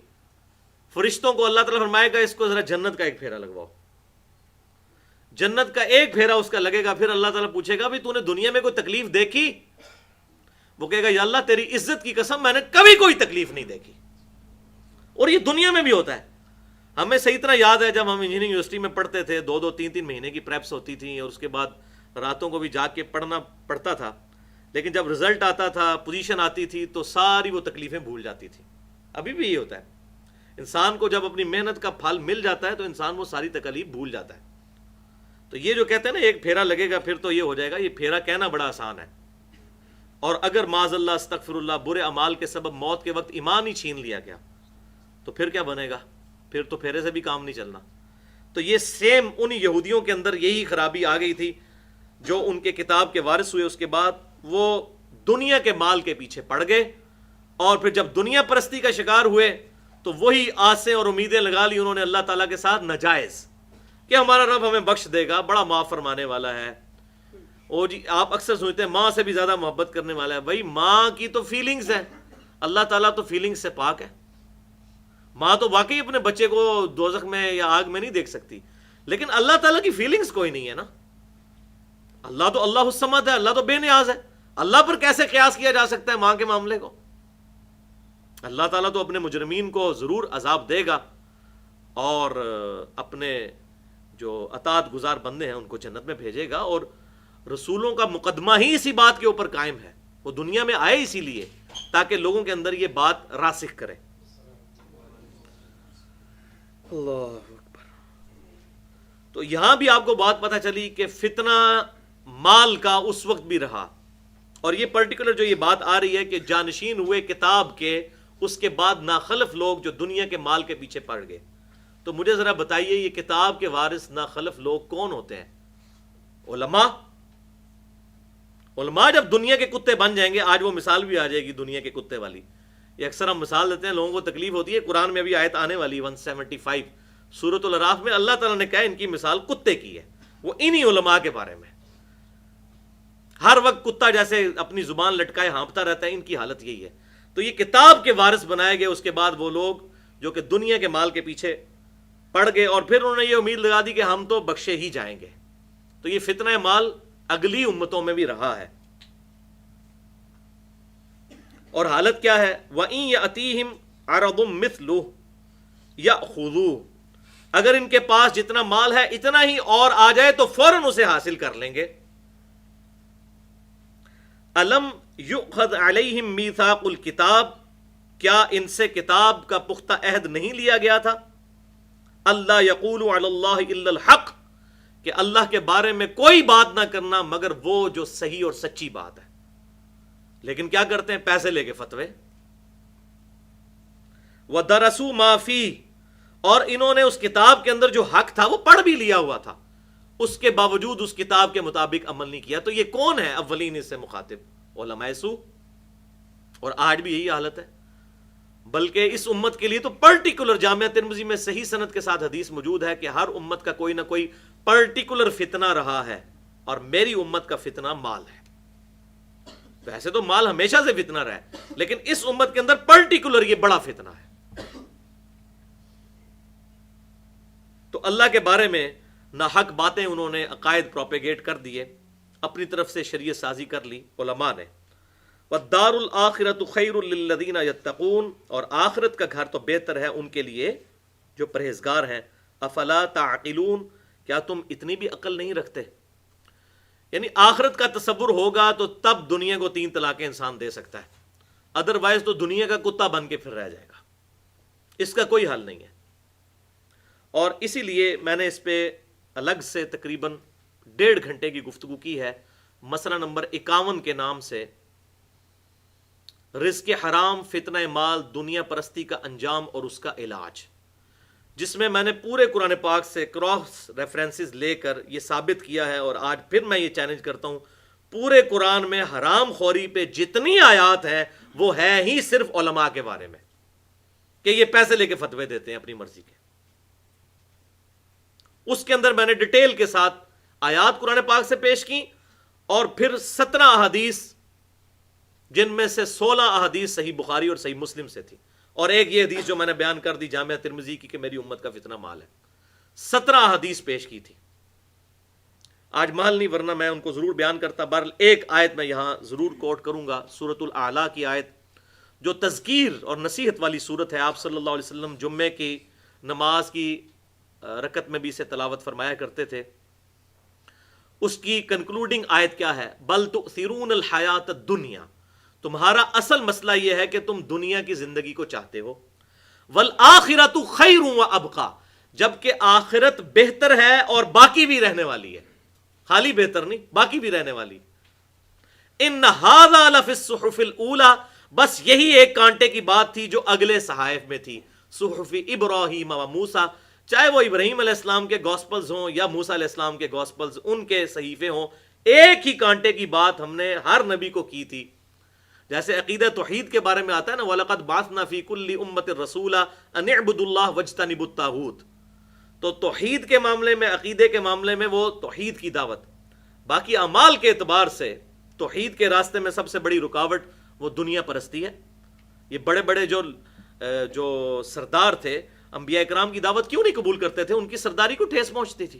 فرشتوں کو اللہ تعالیٰ فرمائے گا اس کو ذرا جنت کا ایک پھیرا لگواؤ، جنت کا ایک پھیرا اس کا لگے گا، پھر اللہ تعالیٰ پوچھے گا بھی تو نے دنیا میں کوئی تکلیف دیکھی؟ وہ کہے گا یا اللہ تیری عزت کی قسم میں نے کبھی کوئی تکلیف نہیں دیکھی۔ اور یہ دنیا میں بھی ہوتا ہے۔ ہمیں صحیح طرح یاد ہے جب ہم انجینئرنگ یونیورسٹی میں پڑھتے تھے، 2-3 مہینے کی پریپس ہوتی تھیں اور اس کے بعد راتوں کو بھی جا کے پڑھنا پڑتا تھا، لیکن جب رزلٹ آتا تھا، پوزیشن آتی تھی، تو ساری وہ تکلیفیں بھول جاتی تھیں۔ ابھی بھی یہ ہوتا ہے، انسان کو جب اپنی محنت کا پھل مل جاتا ہے تو انسان وہ ساری تکلیف بھول جاتا ہے۔ تو یہ جو کہتے ہیں نا ایک پھیرا لگے گا پھر تو یہ ہو جائے گا، یہ پھیرا کہنا بڑا آسان ہے، اور اگر معاذ اللہ استغفر اللہ برے اعمال کے سبب موت کے وقت ایمان ہی چھین لیا گیا تو پھر کیا بنے گا؟ پھر تو پھیرے سے بھی کام نہیں چلنا۔ تو یہ سیم ان یہودیوں کے اندر یہی خرابی آ گئی تھی جو ان کے کتاب کے وارث ہوئے، اس کے بعد وہ دنیا کے مال کے پیچھے پڑ گئے، اور پھر جب دنیا پرستی کا شکار ہوئے تو وہی آسیں اور امیدیں لگا لی انہوں نے اللہ تعالیٰ کے ساتھ ناجائز، کہ ہمارا رب ہمیں بخش دے گا، بڑا معاف فرمانے والا ہے۔ او جی آپ اکثر سوچتے ہیں ماں سے بھی زیادہ محبت کرنے والا ہے، بھائی ماں کی تو فیلنگز ہے، اللہ تعالیٰ تو فیلنگز سے پاک ہے۔ ماں تو واقعی اپنے بچے کو دوزخ میں یا آگ میں نہیں دیکھ سکتی، لیکن اللہ تعالیٰ کی فیلنگز کوئی نہیں ہے نا۔ اللہ تو اللہ الصمد ہے، اللہ تو بے نیاز ہے، اللہ پر کیسے قیاس کیا جا سکتا ہے ماں کے معاملے کو؟ اللہ تعالیٰ تو اپنے مجرمین کو ضرور عذاب دے گا، اور اپنے جو اطاعت گزار بندے ہیں ان کو جنت میں بھیجے گا، اور رسولوں کا مقدمہ ہی اسی بات کے اوپر قائم ہے۔ وہ دنیا میں آئے اسی لیے تاکہ لوگوں کے اندر یہ بات راسخ کرے۔ اللہ اکبر۔ تو یہاں بھی آپ کو بات پتہ چلی کہ فتنہ مال کا اس وقت بھی رہا، اور یہ پرٹیکولر جو یہ بات آ رہی ہے کہ جانشین ہوئے کتاب کے، اس کے بعد ناخلف لوگ جو دنیا کے مال کے پیچھے پڑ گئے۔ تو مجھے ذرا بتائیے یہ کتاب کے وارث ناخلف لوگ کون ہوتے ہیں؟ علماء۔ علماء جب دنیا کے کتے بن جائیں گے، آج وہ مثال بھی آ جائے گی دنیا کے کتے والی، یہ اکثر ہم مثال دیتے ہیں، لوگوں کو تکلیف ہوتی ہے۔ قرآن میں ابھی آیت آنے والی 175 سورۃ الاعراف میں اللہ تعالیٰ نے کہا ان کی مثال کتے کی ہے، وہ انہی علماء کے بارے میں۔ ہر وقت کتا جیسے اپنی زبان لٹکائے ہانپتا رہتا ہے، ان کی حالت یہی ہے۔ تو یہ کتاب کے وارث بنائے گئے اس کے بعد وہ لوگ جو کہ دنیا کے مال کے پیچھے پڑ گئے، اور پھر انہوں نے یہ امید لگا دی کہ ہم تو بخشے ہی جائیں گے۔ تو یہ فتنہ مال اگلی امتوں میں بھی رہا ہے، اور حالت کیا ہے؟ وَإِن يَأْتِيهِمْ عَرَضٌ مِثْلُهُ يَأْخُذُوهُ، اگر ان کے پاس جتنا مال ہے اتنا ہی اور آ جائے تو فوراً اسے حاصل کر لیں گے۔ أَلَمْ يُؤْخَذْ عَلَيْهِمْ مِيثَاقُ الْكِتَابِ، کیا ان سے کتاب کا پختہ عہد نہیں لیا گیا تھا؟ اللہ یقولوا علی اللہ الا الحق، کہ اللہ کے بارے میں کوئی بات نہ کرنا مگر وہ جو صحیح اور سچی بات ہے، لیکن کیا کرتے ہیں؟ پیسے لے کے فتوے۔ وَدَرَسُوا مَا فِيهِ، اور انہوں نے اس کتاب کے اندر جو حق تھا وہ پڑھ بھی لیا ہوا تھا، اس کے باوجود اس کتاب کے مطابق عمل نہیں کیا۔ تو یہ کون ہے اولین اس سے مخاطب؟ علماء سو۔ اور آج بھی یہی حالت ہے، بلکہ اس امت کے لیے تو پرٹیکولر جامعہ ترمذی میں صحیح سند کے ساتھ حدیث موجود ہے کہ ہر امت کا کوئی نہ کوئی پرٹیکولر فتنہ رہا ہے، اور میری امت کا فتنہ مال ہے۔ ویسے تو مال ہمیشہ سے فتنہ رہا ہے، لیکن اس امت کے اندر پرٹیکولر یہ بڑا فتنہ ہے۔ تو اللہ کے بارے میں ناحق باتیں انہوں نے عقائد پروپیگیٹ کر دیے، اپنی طرف سے شریعت سازی کر لی علماء نے۔ وَالدَّارُ الْآخِرَةُ خَيْرٌ لِّلَّذِينَ يَتَّقُونَ، اور آخرت کا گھر تو بہتر ہے ان کے لیے جو پرہیزگار ہیں۔ افلا تعقلون، کیا تم اتنی بھی عقل نہیں رکھتے؟ یعنی آخرت کا تصور ہوگا تو تب دنیا کو 3 طلاقیں انسان دے سکتا ہے، ادروائز تو دنیا کا کتا بن کے پھر رہ جائے گا، اس کا کوئی حل نہیں ہے۔ اور اسی لیے میں نے اس پہ الگ سے تقریباً 1.5 گھنٹے کی گفتگو کی ہے، مسئلہ نمبر 51 کے نام سے، رزق حرام، فتنہ مال، دنیا پرستی کا انجام اور اس کا علاج، جس میں میں نے پورے قرآن پاک سے کراس ریفرنسز لے کر یہ ثابت کیا ہے، اور آج پھر میں یہ چیلنج کرتا ہوں، پورے قرآن میں حرام خوری پہ جتنی آیات ہے وہ ہے ہی صرف علماء کے بارے میں، کہ یہ پیسے لے کے فتوے دیتے ہیں اپنی مرضی کے۔ اس کے اندر میں نے ڈیٹیل کے ساتھ آیات قرآن پاک سے پیش کی، اور پھر 17 احادیث، جن میں سے 16 احادیث صحیح بخاری اور صحیح مسلم سے تھی، اور ایک یہ حدیث جو میں نے بیان کر دی جامعہ ترمذی کی کہ میری امت کا فتنہ مال ہے. 17 حدیث پیش کی تھی. آج محل نہیں ورنہ میں ان کو ضرور بیان کرتا. بہرحال ایک آیت میں یہاں ضرور کوٹ کروں گا، سورۃ الاعلیٰ کی آیت جو تذکیر اور نصیحت والی صورت ہے. آپ صلی اللہ علیہ وسلم جمعے کی نماز کی رکعت میں بھی اسے تلاوت فرمایا کرتے تھے. اس کی کنکلوڈنگ آیت کیا ہے؟ بل تؤثرون الحیات الدنیا، تمہارا اصل مسئلہ یہ ہے کہ تم دنیا کی زندگی کو چاہتے ہو. والآخرۃ خیر وابقیٰ، جبکہ آخرت بہتر ہے اور باقی بھی رہنے والی ہے. خالی بہتر نہیں، باقی بھی رہنے والی. ان ھذا لفی الصحف الاولی، بس یہی ایک کانٹے کی بات تھی جو اگلے صحائف میں تھی. صحف ابراہیم و موسیٰ، چاہے وہ ابراہیم علیہ السلام کے گاسپلز ہوں یا موسیٰ علیہ السلام کے گاسپلز، ان کے صحیفے ہوں، ایک ہی کانٹے کی بات ہم نے ہر نبی کو کی تھی. جیسے عقیدہ توحید کے بارے میں آتا ہے نا، وَلَقَدْ بَعَثْنَا فِي كُلِّ أُمَّةٍ رَسُولًا أَنِ اعْبُدُوا اللَّهَ وَاجْتَنِبُوا الطَّاغُوتَ. تو توحید کے معاملے میں، عقیدے کے معاملے میں وہ توحید کی دعوت. باقی اعمال کے اعتبار سے توحید کے راستے میں سب سے بڑی رکاوٹ وہ دنیا پرستی ہے. یہ بڑے بڑے جو سردار تھے، انبیاء اکرام کی دعوت کیوں نہیں قبول کرتے تھے؟ ان کی سرداری کو ٹھیس پہنچتی تھی.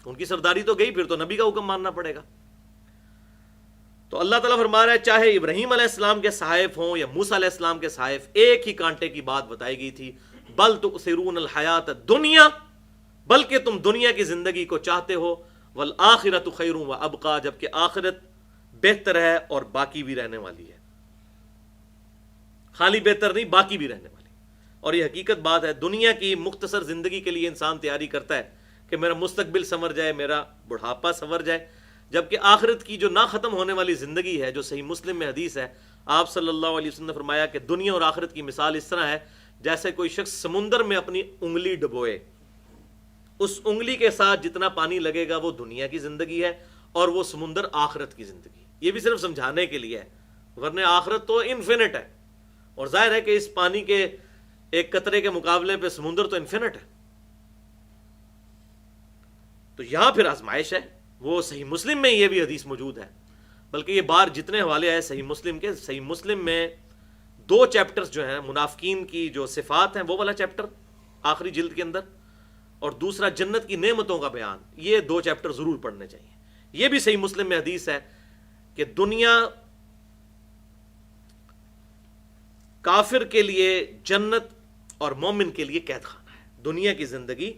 ان کی سرداری تو گئی، پھر تو نبی کا حکم ماننا پڑے گا. تو اللہ تعالیٰ فرما رہا ہے چاہے ابراہیم علیہ السلام کے صحائف ہوں یا موسیٰ علیہ السلام کے صحائف، ایک ہی کانٹے کی بات بتائی گئی تھی. بل تؤثرون الحیات الدنیا، بلکہ تم دنیا کی زندگی کو چاہتے ہو. والآخرۃ خیر وابقیٰ، جبکہ آخرت بہتر ہے اور باقی بھی رہنے والی ہے. خالی بہتر نہیں، باقی بھی رہنے والی. اور یہ حقیقت بات ہے. دنیا کی مختصر زندگی کے لیے انسان تیاری کرتا ہے کہ میرا مستقبل سنور جائے، میرا بڑھاپا سنور جائے، جبکہ آخرت کی جو نہ ختم ہونے والی زندگی ہے، جو صحیح مسلم میں حدیث ہے، آپ صلی اللہ علیہ وسلم نے فرمایا کہ دنیا اور آخرت کی مثال اس طرح ہے جیسے کوئی شخص سمندر میں اپنی انگلی ڈبوئے. اس انگلی کے ساتھ جتنا پانی لگے گا وہ دنیا کی زندگی ہے، اور وہ سمندر آخرت کی زندگی. یہ بھی صرف سمجھانے کے لیے ہے، ورنہ آخرت تو انفینٹ ہے. اور ظاہر ہے کہ اس پانی کے ایک قطرے کے مقابلے پہ سمندر تو انفینٹ ہے. تو یہاں پھر آزمائش ہے. وہ صحیح مسلم میں یہ بھی حدیث موجود ہے. بلکہ یہ بار جتنے حوالے آئے صحیح مسلم کے، صحیح مسلم میں 2 چیپٹرز جو ہیں منافقین کی جو صفات ہیں، وہ والا چیپٹر آخری جلد کے اندر، اور دوسرا جنت کی نعمتوں کا بیان، یہ 2 چیپٹر ضرور پڑھنے چاہیے. یہ بھی صحیح مسلم میں حدیث ہے کہ دنیا کافر کے لیے جنت اور مومن کے لیے قید خانہ ہے. دنیا کی زندگی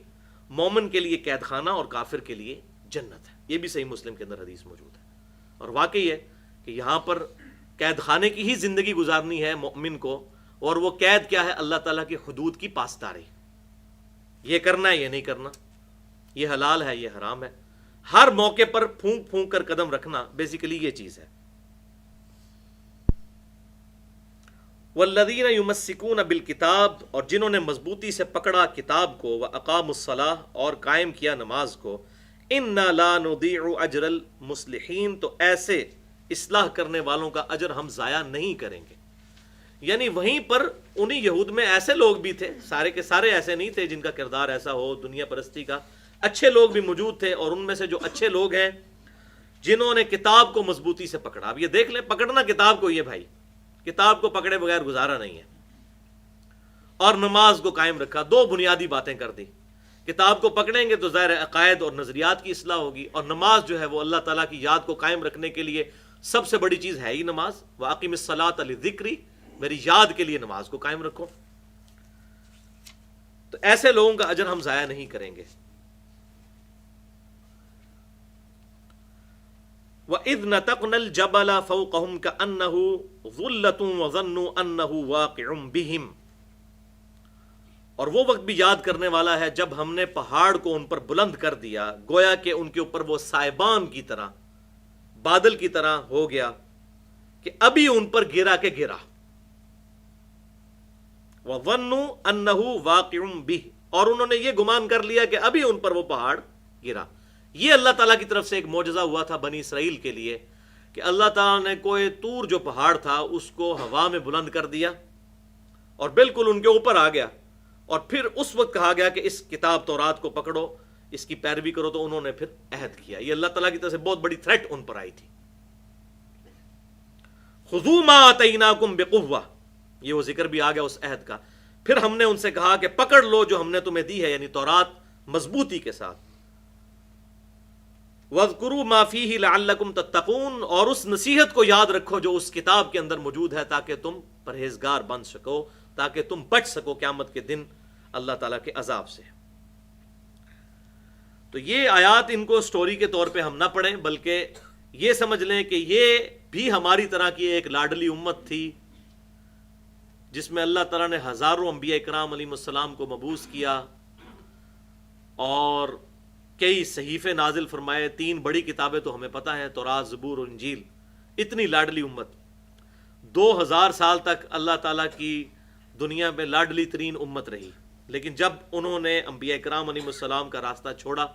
مومن کے لیے قید خانہ اور کافر کے لیے جنت ہے. یہ بھی صحیح مسلم کے اندر حدیث موجود ہے. اور واقعی ہے کہ یہاں پر قید خانے کی ہی زندگی گزارنی ہے مومن کو. اور وہ قید کیا ہے؟ اللہ تعالیٰ کی حدود کی پاسداری. یہ کرنا ہے، یہ نہیں کرنا، یہ حلال ہے، یہ حرام ہے. ہر موقع پر پھونک پھونک کر قدم رکھنا، بیسیکلی یہ چیز ہے. والذین یمسکون بالکتاب، اور جنہوں نے مضبوطی سے پکڑا کتاب کو، واقاموا الصلاۃ، اور قائم کیا نماز کو. انا لا نضیع اجر المصلحین، تو ایسے اصلاح کرنے والوں کا اجر ہم ضائع نہیں کریں گے. یعنی وہیں پر انہی یہود میں ایسے لوگ بھی تھے، سارے کے سارے ایسے نہیں تھے جن کا کردار ایسا ہو دنیا پرستی کا. اچھے لوگ بھی موجود تھے، اور ان میں سے جو اچھے لوگ ہیں جنہوں نے کتاب کو مضبوطی سے پکڑا. اب یہ دیکھ لیں، پکڑنا کتاب کو، یہ بھائی کتاب کو پکڑے بغیر گزارا نہیں ہے. اور نماز کو قائم رکھا. 2 بنیادی باتیں کر دی. کتاب کو پکڑیں گے تو ظاہر عقائد اور نظریات کی اصلاح ہوگی، اور نماز جو ہے وہ اللہ تعالیٰ کی یاد کو قائم رکھنے کے لیے سب سے بڑی چیز ہے ہی نماز. وَأَقِمِ الصَّلَاةَ لِذِكْرِي، میری یاد کے لیے نماز کو قائم رکھو. تو ایسے لوگوں کا اجر ہم ضائع نہیں کریں گے. وَإِذْ نَتَقْنَا الْجَبَلَ فَوْقَهُمْ كَأَنَّهُ ظُلَّةٌ وَظَنُّوا أَنَّهُ وَاقِعٌ بِهِمْ. اور وہ وقت بھی یاد کرنے والا ہے جب ہم نے پہاڑ کو ان پر بلند کر دیا، گویا کہ ان کے اوپر وہ سائبان کی طرح، بادل کی طرح ہو گیا کہ ابھی ان پر گرا کے گرا. وَظَنُّوا أَنَّهُ وَاقِعٌ بِهِ، اور انہوں نے یہ گمان کر لیا کہ ابھی ان پر وہ پہاڑ گرا. یہ اللہ تعالیٰ کی طرف سے ایک معجزہ ہوا تھا بنی اسرائیل کے لیے کہ اللہ تعالیٰ نے کوہ طور جو پہاڑ تھا اس کو ہوا میں بلند کر دیا اور بالکل ان کے اوپر آ گیا. اور پھر اس وقت کہا گیا کہ اس کتاب تورات کو پکڑو، اس کی پیروی کرو، تو انہوں نے پھر عہد کیا. یہ اللہ تعالیٰ کی طرف سے بہت بڑی تھریٹ ان پر آئی تھی. خذوا ما آتیناکم بقوہ، یہ وہ ذکر بھی آ گیا اس عہد کا. پھر ہم نے ان سے کہا کہ پکڑ لو جو ہم نے تمہیں دی ہے، یعنی تورات، مضبوطی کے ساتھ. وَاذْكُرُوا مَا فِيهِ لَعَلَّكُمْ تَتَّقُونَ، اور اس نصیحت کو یاد رکھو جو اس کتاب کے اندر موجود ہے تاکہ تم پرہیزگار بن سکو، تاکہ تم بچ سکو قیامت کے دن اللہ تعالیٰ کے عذاب سے. تو یہ آیات ان کو سٹوری کے طور پہ ہم نہ پڑھیں، بلکہ یہ سمجھ لیں کہ یہ بھی ہماری طرح کی ایک لاڈلی امت تھی جس میں اللہ تعالیٰ نے ہزاروں انبیاء کرام علیہ السلام کو مبعوث کیا اور کئی صحیفے نازل فرمائے. 3 بڑی کتابیں تو ہمیں پتہ ہیں، تورات، زبور اور انجیل. اتنی لاڈلی امت 2000 سال تک اللہ تعالیٰ کی دنیا میں لاڈلی ترین امت رہی. لیکن جب انہوں نے انبیاء کرام علیہ السلام کا راستہ چھوڑا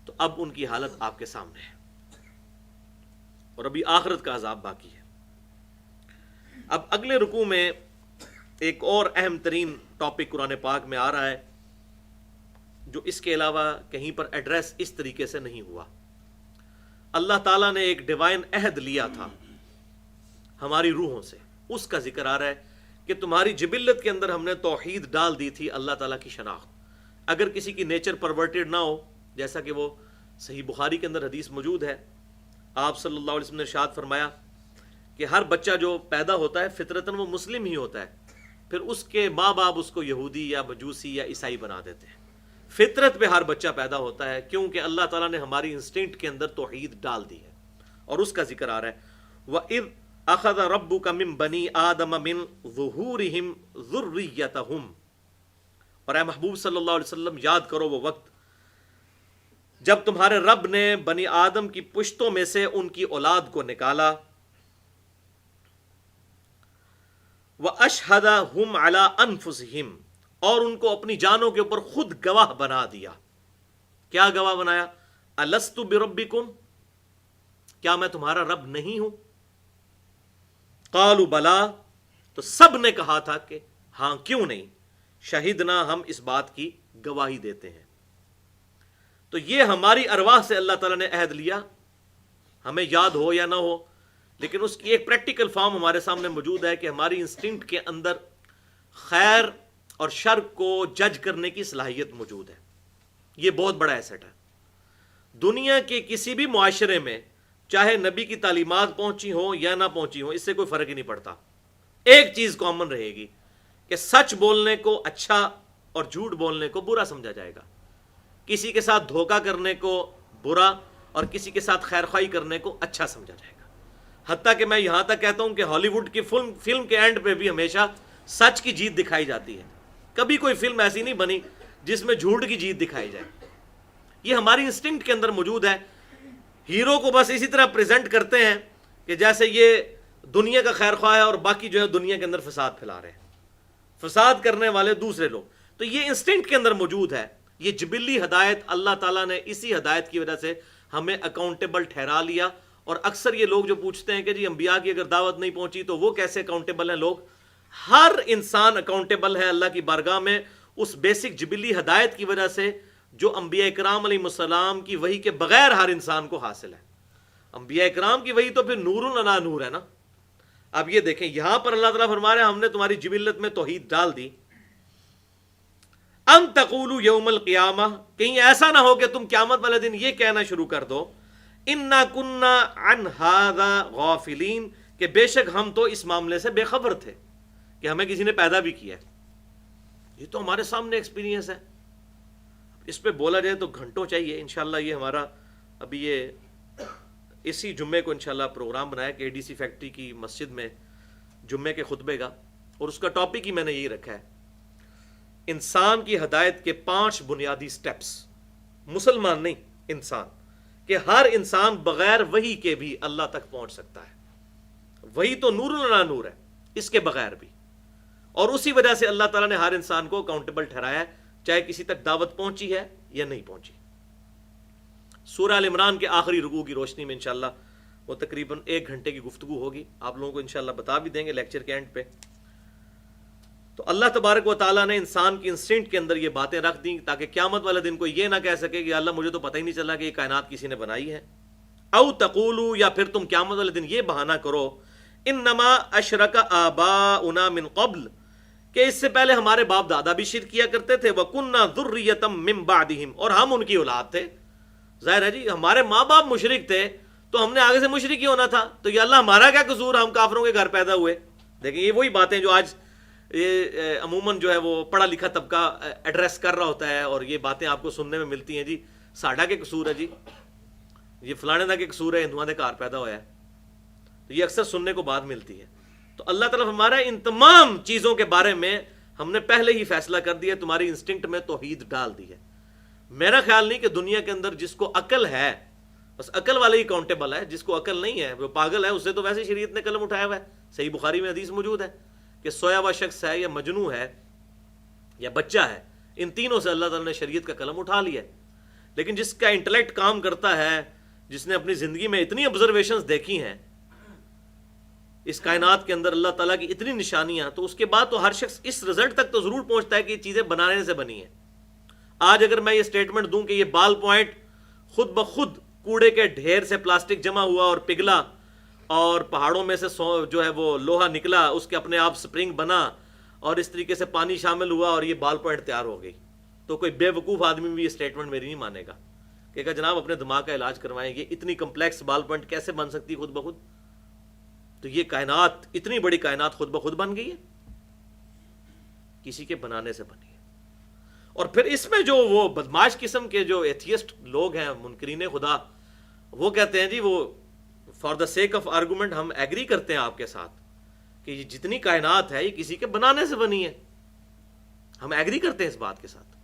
تو اب ان کی حالت آپ کے سامنے ہے، اور ابھی آخرت کا عذاب باقی ہے. اب اگلے رکوع میں ایک اور اہم ترین ٹاپک قرآن پاک میں آ رہا ہے جو اس کے علاوہ کہیں پر ایڈریس اس طریقے سے نہیں ہوا. اللہ تعالیٰ نے ایک ڈیوائن عہد لیا تھا ہماری روحوں سے، اس کا ذکر آ رہا ہے کہ تمہاری جبلت کے اندر ہم نے توحید ڈال دی تھی، اللہ تعالیٰ کی شناخت. اگر کسی کی نیچر پرورٹڈ نہ ہو، جیسا کہ وہ صحیح بخاری کے اندر حدیث موجود ہے، آپ صلی اللہ علیہ وسلم نے ارشاد فرمایا کہ ہر بچہ جو پیدا ہوتا ہے فطرتاً وہ مسلم ہی ہوتا ہے، پھر اس کے ماں باپ اس کو یہودی یا مجوسی یا عیسائی بنا دیتے ہیں. فطرت پہ ہر بچہ پیدا ہوتا ہے کیونکہ اللہ تعالیٰ نے ہماری انسٹنکٹ کے اندر توحید ڈال دی ہے، اور اس کا ذکر آ رہا ہے وَإِذْ أَخَذَ رَبُّكَ مِن بَنِي آدَمَ مِن ظُهُورِهِمْ ذُرِّيَّتَهُمْ. اور اے محبوب صلی اللہ علیہ وسلم یاد کرو وہ وقت جب تمہارے رب نے بنی آدم کی پشتوں میں سے ان کی اولاد کو نکالا. وَأَشْهَدَهُمْ عَلَىٰ أَنفُسِهِمْ، اور ان کو اپنی جانوں کے اوپر خود گواہ بنا دیا. کیا گواہ بنایا؟ أَلَسْتُ بِرَبِّكُمْ، کیا میں تمہارا رب نہیں ہوں؟ قالوا بلا، تو سب نے کہا تھا کہ ہاں کیوں نہیں، شہدنا، ہم اس بات کی گواہی دیتے ہیں. تو یہ ہماری ارواح سے اللہ تعالیٰ نے عہد لیا، ہمیں یاد ہو یا نہ ہو، لیکن اس کی ایک پریکٹیکل فارم ہمارے سامنے موجود ہے کہ ہماری انسٹنکٹ کے اندر خیر اور شر کو جج کرنے کی صلاحیت موجود ہے. یہ بہت بڑا ایسٹ ہے. دنیا کے کسی بھی معاشرے میں چاہے نبی کی تعلیمات پہنچی ہوں یا نہ پہنچی ہوں، اس سے کوئی فرق ہی نہیں پڑتا. ایک چیز کامن رہے گی کہ سچ بولنے کو اچھا اور جھوٹ بولنے کو برا سمجھا جائے گا، کسی کے ساتھ دھوکہ کرنے کو برا اور کسی کے ساتھ خیر خواہی کرنے کو اچھا سمجھا جائے گا. حتیٰ کہ میں یہاں تک کہتا ہوں کہ ہالی ووڈ کی فلم کے اینڈ پہ بھی ہمیشہ سچ کی جیت دکھائی جاتی ہے. کبھی کوئی فلم ایسی نہیں بنی جس میں جھوٹ کی جیت دکھائی جائے. یہ ہماری انسٹنکٹ کے اندر موجود ہے. ہیرو کو بس اسی طرح پریزنٹ کرتے ہیں کہ جیسے یہ دنیا کا خیر خواہ ہے اور باقی جو ہے دنیا کے اندر فساد پھیلا رہے ہیں، فساد کرنے والے دوسرے لوگ. تو یہ انسٹنکٹ کے اندر موجود ہے. یہ جبلی ہدایت اللہ تعالیٰ نے اسی ہدایت کی وجہ سے ہمیں اکاؤنٹیبل ٹھہرا لیا. اور اکثر یہ لوگ جو پوچھتے ہیں کہ جی انبیاء کی اگر دعوت نہیں پہنچی تو وہ کیسے اکاؤنٹیبل ہیں؟ لوگ، ہر انسان اکاؤنٹیبل ہے اللہ کی بارگاہ میں اس بیسک جبلی ہدایت کی وجہ سے جو انبیاء اکرام علیہ السلام کی وحی کے بغیر ہر انسان کو حاصل ہے. انبیاء اکرام کی وحی تو پھر نور علی نور ہے نا. اب یہ دیکھیں یہاں پر اللہ تعالیٰ فرما رہے ہیں ہم نے تمہاری جبلت میں توحید ڈال دی. ان تقولوا یوم القیامہ، کہیں ایسا نہ ہو کہ تم قیامت والے دن یہ کہنا شروع کر دو انا کننا عن ھذا غافلین، کہ بے شک ہم تو اس معاملے سے بے خبر تھے کہ ہمیں کسی نے پیدا بھی کیا ہے. یہ تو ہمارے سامنے ایکسپیرینس ہے. اس پہ بولا جائے تو گھنٹوں چاہیے. انشاءاللہ یہ ہمارا ابھی یہ اسی جمعے کو انشاءاللہ پروگرام بنایا کہ ADC فیکٹری کی مسجد میں جمعے کے خطبے کا، اور اس کا ٹاپک ہی میں نے یہی رکھا ہے، انسان کی ہدایت کے 5 بنیادی سٹیپس. مسلمان نہیں، انسان، کہ ہر انسان بغیر وحی کے بھی اللہ تک پہنچ سکتا ہے. وحی تو نور علی نور ہے، اس کے بغیر بھی. اور اسی وجہ سے اللہ تعالیٰ نے ہر انسان کو اکاؤنٹیبل ٹھہرایا ہے، چاہے کسی تک دعوت پہنچی ہے یا نہیں پہنچی. سورہ ال عمران کے آخری رکوع کی روشنی میں انشاءاللہ وہ تقریباً 1 گھنٹے کی گفتگو ہوگی، آپ لوگوں کو انشاءاللہ بتا بھی دیں گے لیکچر کے اینڈ پہ. تو اللہ تبارک و تعالیٰ نے انسان کی انسٹنکٹ کے اندر یہ باتیں رکھ دیں تاکہ قیامت والے دن کو یہ نہ کہہ سکے کہ اللہ مجھے تو پتہ ہی نہیں چلا کہ یہ کائنات کسی نے بنائی ہے. او تقولو، یا پھر تم قیامت والے دن یہ بہانہ کرو انما اشرک آباؤنا من قبل، کہ اس سے پہلے ہمارے باپ دادا بھی شرک کیا کرتے تھے، وَكُنَّا ذُرِّيَّةً مِّن بَعْدِهِمْ، اور ہم ان کی اولاد تھے. ظاہر ہے جی ہمارے ماں باپ مشرک تھے تو ہم نے آگے سے مشرک ہی ہونا تھا، تو یہ اللہ ہمارا کیا قصور، ہم کافروں کے گھر پیدا ہوئے. دیکھیں یہ وہی باتیں جو آج یہ عموماً جو ہے وہ پڑھا لکھا طبقہ ایڈریس کر رہا ہوتا ہے، اور یہ باتیں آپ کو سننے میں ملتی ہیں، جی ساڈا کے قصور ہے، جی یہ فلانے دا کے قصور ہے، ہندوؤں دے گھر پیدا ہوا ہے. یہ اکثر سننے کو بات ملتی ہے. تو اللہ تعالیٰ ہمارا ان تمام چیزوں کے بارے میں ہم نے پہلے ہی فیصلہ کر دیا، تمہاری انسٹنکٹ میں توحید ڈال دی ہے. میرا خیال نہیں کہ دنیا کے اندر جس کو عقل ہے بس عقل والے ہی اکاؤنٹیبل ہے، جس کو عقل نہیں ہے وہ پاگل ہے، اس سے تو ویسے شریعت نے قلم اٹھایا ہوا ہے. صحیح بخاری میں حدیث موجود ہے کہ سویا ہوا شخص ہے یا مجنون ہے یا بچہ ہے، ان تینوں سے اللہ تعالیٰ نے شریعت کا قلم اٹھا لیا ہے. لیکن جس کا انٹلیکٹ کام کرتا ہے، جس نے اپنی زندگی میں اتنی آبزرویشنز دیکھی ہیں اس کائنات کے اندر اللہ تعالیٰ کی اتنی نشانیاں، تو اس کے بعد تو ہر شخص اس رزلٹ تک تو ضرور پہنچتا ہے کہ یہ چیزیں بنانے سے بنی ہیں. آج اگر میں یہ سٹیٹمنٹ دوں کہ یہ بال پوائنٹ خود بخود کوڑے کے ڈھیر سے پلاسٹک جمع ہوا اور پگھلا اور پہاڑوں میں سے جو ہے وہ لوہا نکلا، اس کے اپنے آپ سپرنگ بنا اور اس طریقے سے پانی شامل ہوا اور یہ بال پوائنٹ تیار ہو گئی، تو کوئی بے وقوف آدمی بھی یہ سٹیٹمنٹ میری نہیں مانے گا کہ جناب اپنے دماغ کا علاج کروائیں، یہ اتنی کمپلیکس بال پوائنٹ کیسے بن سکتی خود بخود؟ تو یہ کائنات، اتنی بڑی کائنات خود بخود بن گئی ہے، کسی کے بنانے سے بنی ہے. اور پھر اس میں جو وہ بدماش قسم کے جو ایتھیسٹ لوگ ہیں، منکرین خدا، وہ کہتے ہیں جی وہ for the sake of argument ہم ایگری کرتے ہیں آپ کے ساتھ کہ یہ جتنی کائنات ہے یہ کسی کے بنانے سے بنی ہے، ہم ایگری کرتے ہیں اس بات کے ساتھ،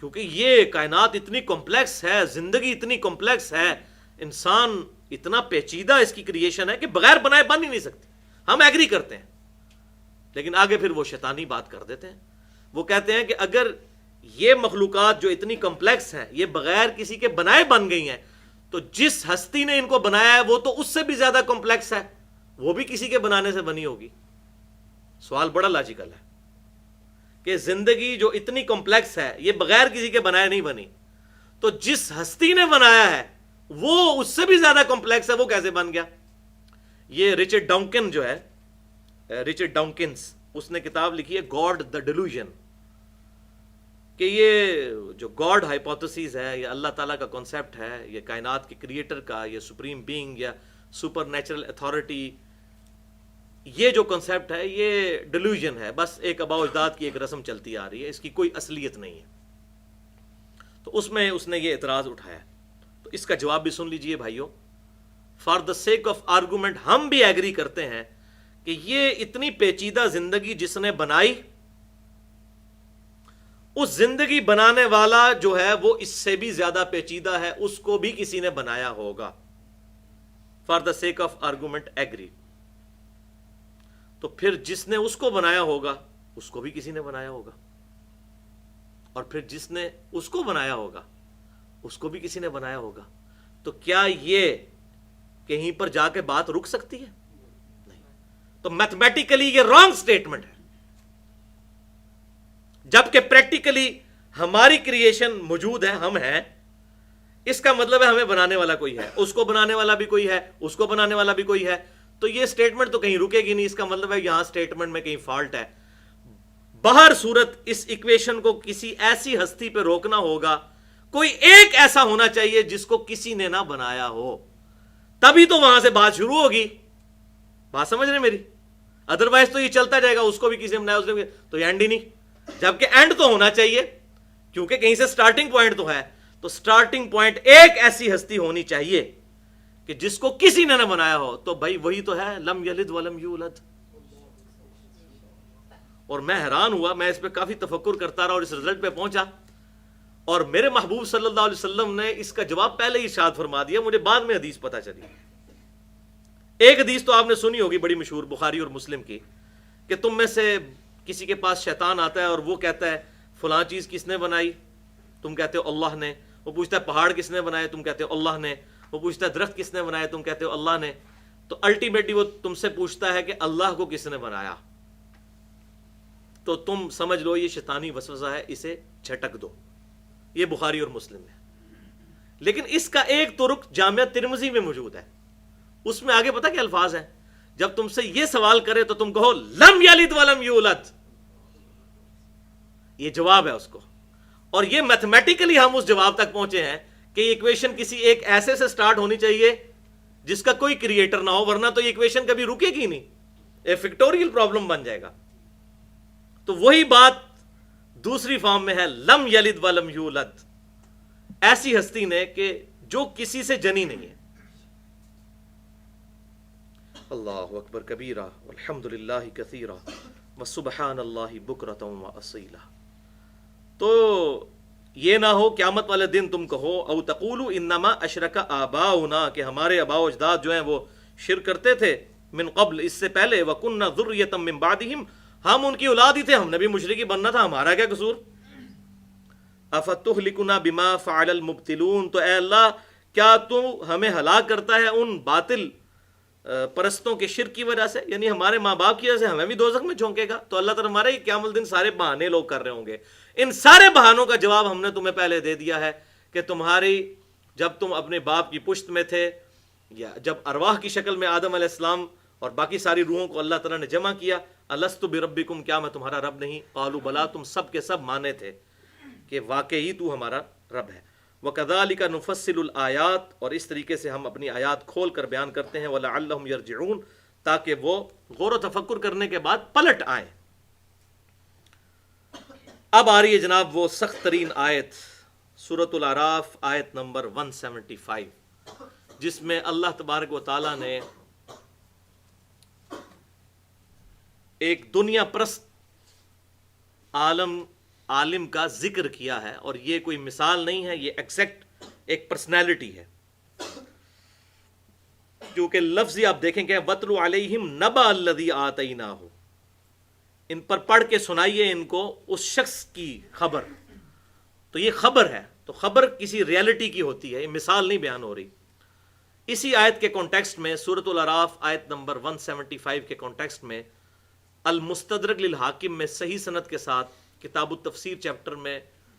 کیونکہ یہ کائنات اتنی کمپلیکس ہے، زندگی اتنی کمپلیکس ہے، انسان اتنا پیچیدہ اس کی کریشن ہے کہ بغیر بنائے بن ہی نہیں سکتی. ہم ایگری کرتے ہیں، لیکن آگے پھر وہ شیطانی بات کر دیتے ہیں. وہ کہتے ہیں کہ اگر یہ مخلوقات جو اتنی کمپلیکس ہیں یہ بغیر کسی کے بنائے بن گئی ہیں، تو جس ہستی نے ان کو بنایا ہے وہ تو اس سے بھی زیادہ کمپلیکس ہے، وہ بھی کسی کے بنانے سے بنی ہوگی. سوال بڑا لاجیکل ہے کہ زندگی جو اتنی کمپلیکس ہے یہ بغیر کسی کے بنائے نہیں بنی، تو جس ہستی نے بنایا ہے وہ اس سے بھی زیادہ کمپلیکس ہے، وہ کیسے بن گیا؟ یہ رچرڈ ڈاؤکنز جو ہے، رچرڈ ڈاؤکنز، اس نے کتاب لکھی ہے گاڈ دا ڈیلوژن، کہ یہ جو گاڈ ہائپوتھیسز ہے، یہ اللہ تعالیٰ کا کانسیپٹ ہے، یہ کائنات کے کریٹر کا، یہ سپریم بینگ یا سپر نیچرل اتھارٹی، یہ جو کنسیپٹ ہے یہ ڈیلوژن ہے، بس ایک آباء و اجداد کی ایک رسم چلتی آ رہی ہے، اس کی کوئی اصلیت نہیں ہے. تو اس میں اس نے یہ اعتراض اٹھایا. تو اس کا جواب بھی سن لیجئے بھائیو. For the sake of argument ہم بھی ایگری کرتے ہیں کہ یہ اتنی پیچیدہ زندگی جس نے بنائی، اس زندگی بنانے والا جو ہے وہ اس سے بھی زیادہ پیچیدہ ہے، اس کو بھی کسی نے بنایا ہوگا. For the sake of argument agree. تو پھر جس نے اس کو بنایا ہوگا اس کو بھی کسی نے بنایا ہوگا، اور پھر جس نے اس کو بنایا ہوگا اس کو بھی کسی نے بنایا ہوگا. تو کیا یہ کہیں پر جا کے بات رک سکتی ہے؟ نہیں. تو میتھمیٹیکلی یہ رانگ سٹیٹمنٹ ہے، جبکہ پریکٹیکلی ہماری کریشن موجود ہے، ہم ہیں، اس کا مطلب ہے ہمیں بنانے والا کوئی ہے، اس کو بنانے والا بھی کوئی ہے، اس کو بنانے والا بھی کوئی ہے. تو یہ سٹیٹمنٹ تو کہیں رکے گی نہیں، اس کا مطلب ہے یہاں سٹیٹمنٹ میں کہیں فالٹ ہے. باہر صورت اس ایکویشن کو کسی ایسی ہستی پہ روکنا ہوگا، کوئی ایک ایسا ہونا چاہیے جس کو کسی نے نہ بنایا ہو، تبھی تو وہاں سے بات شروع ہوگی. بات سمجھ رہے میری؟ ادروائز تو یہ چلتا جائے گا، اس کو بھی کسی نے بنایا، اس نے تو یہ اینڈ ہی نہیں. جبکہ اینڈ تو ہونا چاہیے، کیونکہ کہیں سے سٹارٹنگ پوائنٹ تو ہے. تو سٹارٹنگ پوائنٹ ایک ایسی ہستی ہونی چاہیے کہ جس کو کسی نے نہ بنایا ہو. تو بھائی وہی تو ہے لم یلد ولم یولد. اور میں حیران ہوا، میں اس پہ کافی تفکر کرتا رہا اور اس رزلٹ پہ پہنچا، اور میرے محبوب صلی اللہ علیہ وسلم نے اس کا جواب پہلے ہی ارشاد فرما دیا، مجھے بعد میں حدیث پتہ چلی. ایک حدیث تو آپ نے سنی ہوگی بڑی مشہور بخاری اور مسلم کی، کہ تم میں سے کسی کے پاس شیطان آتا ہے اور وہ کہتا ہے فلاں چیز کس نے بنائی؟ تم کہتے ہو اللہ نے. وہ پوچھتا ہے پہاڑ کس نے بنائے؟ تم کہتے ہو اللہ نے. وہ پوچھتا ہے درخت کس نے بنائے؟ تم کہتے ہو اللہ نے. تو الٹیمیٹلی وہ تم سے پوچھتا ہے کہ اللہ کو کس نے بنایا؟ تو تم سمجھ لو یہ شیطانی وسوسہ ہے، اسے جھٹک دو. یہ بخاری اور مسلم ہے. لیکن اس کا ایک طرق جامعہ ترمذی میں موجود ہے، اس میں آگے پتہ کیا الفاظ ہیں؟ جب تم سے یہ سوال کرے تو تم کہو لم یلد ولم یولد، یہ جواب ہے اس کو. اور یہ میتھمیٹیکلی ہم اس جواب تک پہنچے ہیں کہ یہ ایکویشن کسی ایک ایسے سے سٹارٹ ہونی چاہیے جس کا کوئی کریٹر نہ ہو، ورنہ تو یہ ایکویشن کبھی رکے گی نہیں، ایک فیکٹوریل پرابلم بن جائے گا. تو وہی بات دوسری فارم میں ہے، لم یلد ولم یولد، ایسی ہستی نے کہ جو کسی سے جنی نہیں ہے. اللہ اکبر کبیرہ والحمد للہ کثیرہ وسبحان اللہ بکرۃ واصیلا. تو یہ نہ ہو قیامت والے دن تم کہو او تقولوا انما اشرک آباؤنا، کہ ہمارے آباء و اجداد جو ہیں وہ شرک کرتے تھے، من قبل، اس سے پہلے، وکننا ذریۃ من بعدہم، ہم ان کی اولاد ہی تھے، ہم نے بھی مشرکی بننا تھا، ہمارا کیا قصور. افتہلکنا بما فعل المبتلون، تو اے اللہ کیا تو ہمیں ہلاک کرتا ہے ان باطل پرستوں کے شرک کی وجہ سے، یعنی ہمارے ماں باپ کی وجہ سے ہمیں بھی دوزخ میں جھونکے گا. تو اللہ تعالیٰ ہمارے ہی قیامت الدن سارے بہانے لوگ کر رہے ہوں گے. ان سارے بہانوں کا جواب ہم نے تمہیں پہلے دے دیا ہے کہ تمہاری، جب تم اپنے باپ کی پشت میں تھے، یا جب ارواح کی شکل میں آدم علیہ السلام اور باقی ساری روحوں کو اللہ تعالیٰ نے جمع کیا، الست بربکم، کیا میں تمہارا رب نہیں؟ قالوا بلا، تم سب کے سب مانے تھے کہ واقعی تو ہمارا رب ہے. وَكَذَلِكَ نُفَصِّلُ الْآيَاتِ، اور اس طریقے سے ہم اپنی آیات کھول کر بیان کرتے ہیں، وَلَعَلَّهُمْ يَرْجِعُونَ، تاکہ وہ غور و تفکر کرنے کے بعد پلٹ آئیں. اب آ رہی ہے جناب وہ سخت ترین آیت، سورۃ الاعراف آیت نمبر 175، جس میں اللہ تبارک و تعالیٰ نے ایک دنیا پرست عالم کا ذکر کیا ہے. اور یہ کوئی مثال نہیں ہے، یہ ایگزیکٹ ایک پرسنالٹی ہے، جو کہ لفظی آپ دیکھیں کہ وَاتْلُ عَلَيْهِمْ نَبَأَ الَّذِي آتَيْنَاهُ، ان پر پڑھ کے سنائیے ان کو اس شخص کی خبر. تو یہ خبر ہے، تو خبر کسی ریالٹی کی ہوتی ہے، یہ مثال نہیں بیان ہو رہی. اسی آیت کے کانٹیکسٹ میں سورۃ الاعراف آیت نمبر 175 کے کانٹیکسٹ میں المستدرک للحاکم میں صحیح سند کے ساتھ کتاب التفسیر چیپٹر میں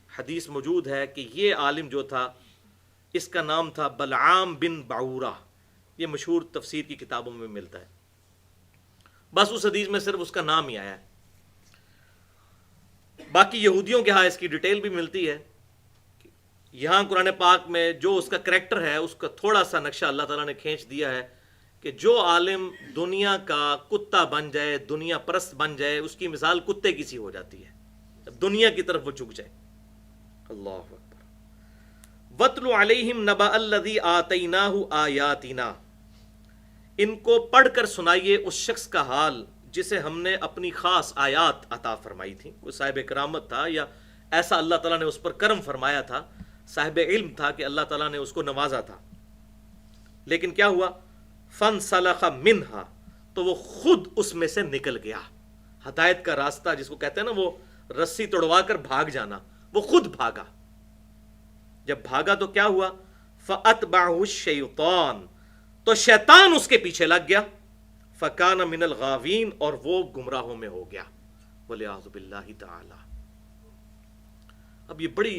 حدیث موجود ہے کہ یہ عالم جو تھا اس کا نام تھا بلعام بن بعورہ. یہ مشہور تفسیر کی کتابوں میں ملتا ہے، بس اس حدیث میں صرف اس کا نام ہی آیا ہے. باقی یہودیوں کے ہاں اس کی ڈیٹیل بھی ملتی ہے. یہاں قرآن پاک میں جو اس کا کریکٹر ہے اس کا تھوڑا سا نقشہ اللہ تعالیٰ نے کھینچ دیا ہے کہ جو عالم دنیا کا کتا بن جائے، دنیا پرست بن جائے، اس کی مثال کتے کی سی ہو جاتی ہے جب دنیا کی طرف وہ جھک جائے. اللہ اکبر. وَاتْلُ عَلَيْهِمْ نَبَأَ الَّذِي آتَيْنَاهُ آيَاتِنَا، ان کو پڑھ کر سنائیے اس شخص کا حال جسے ہم نے اپنی خاص آیات عطا فرمائی تھی. کوئی صاحب کرامت تھا یا ایسا اللہ تعالیٰ نے اس پر کرم فرمایا تھا، صاحب علم تھا کہ اللہ تعالیٰ نے اس کو نوازا تھا. لیکن کیا ہوا؟ فَانْسَلَخَ مِنْهَا، تو وہ خود اس میں سے نکل گیا. ہدایت کا راستہ جس کو کہتے ہیں نا، وہ رسی توڑوا کر بھاگ جانا، وہ خود بھاگا. جب بھاگا تو کیا ہوا؟ فَأَتْبَعَهُ الشَّيْطَانُ، تو شیطان اس کے پیچھے لگ گیا. فَكَانَ مِنَ الْغَاوِينَ، اور وہ گمراہوں میں ہو گیا. وَلِعَاذُ بِاللَّهِ تَعَالَى. اب یہ بڑی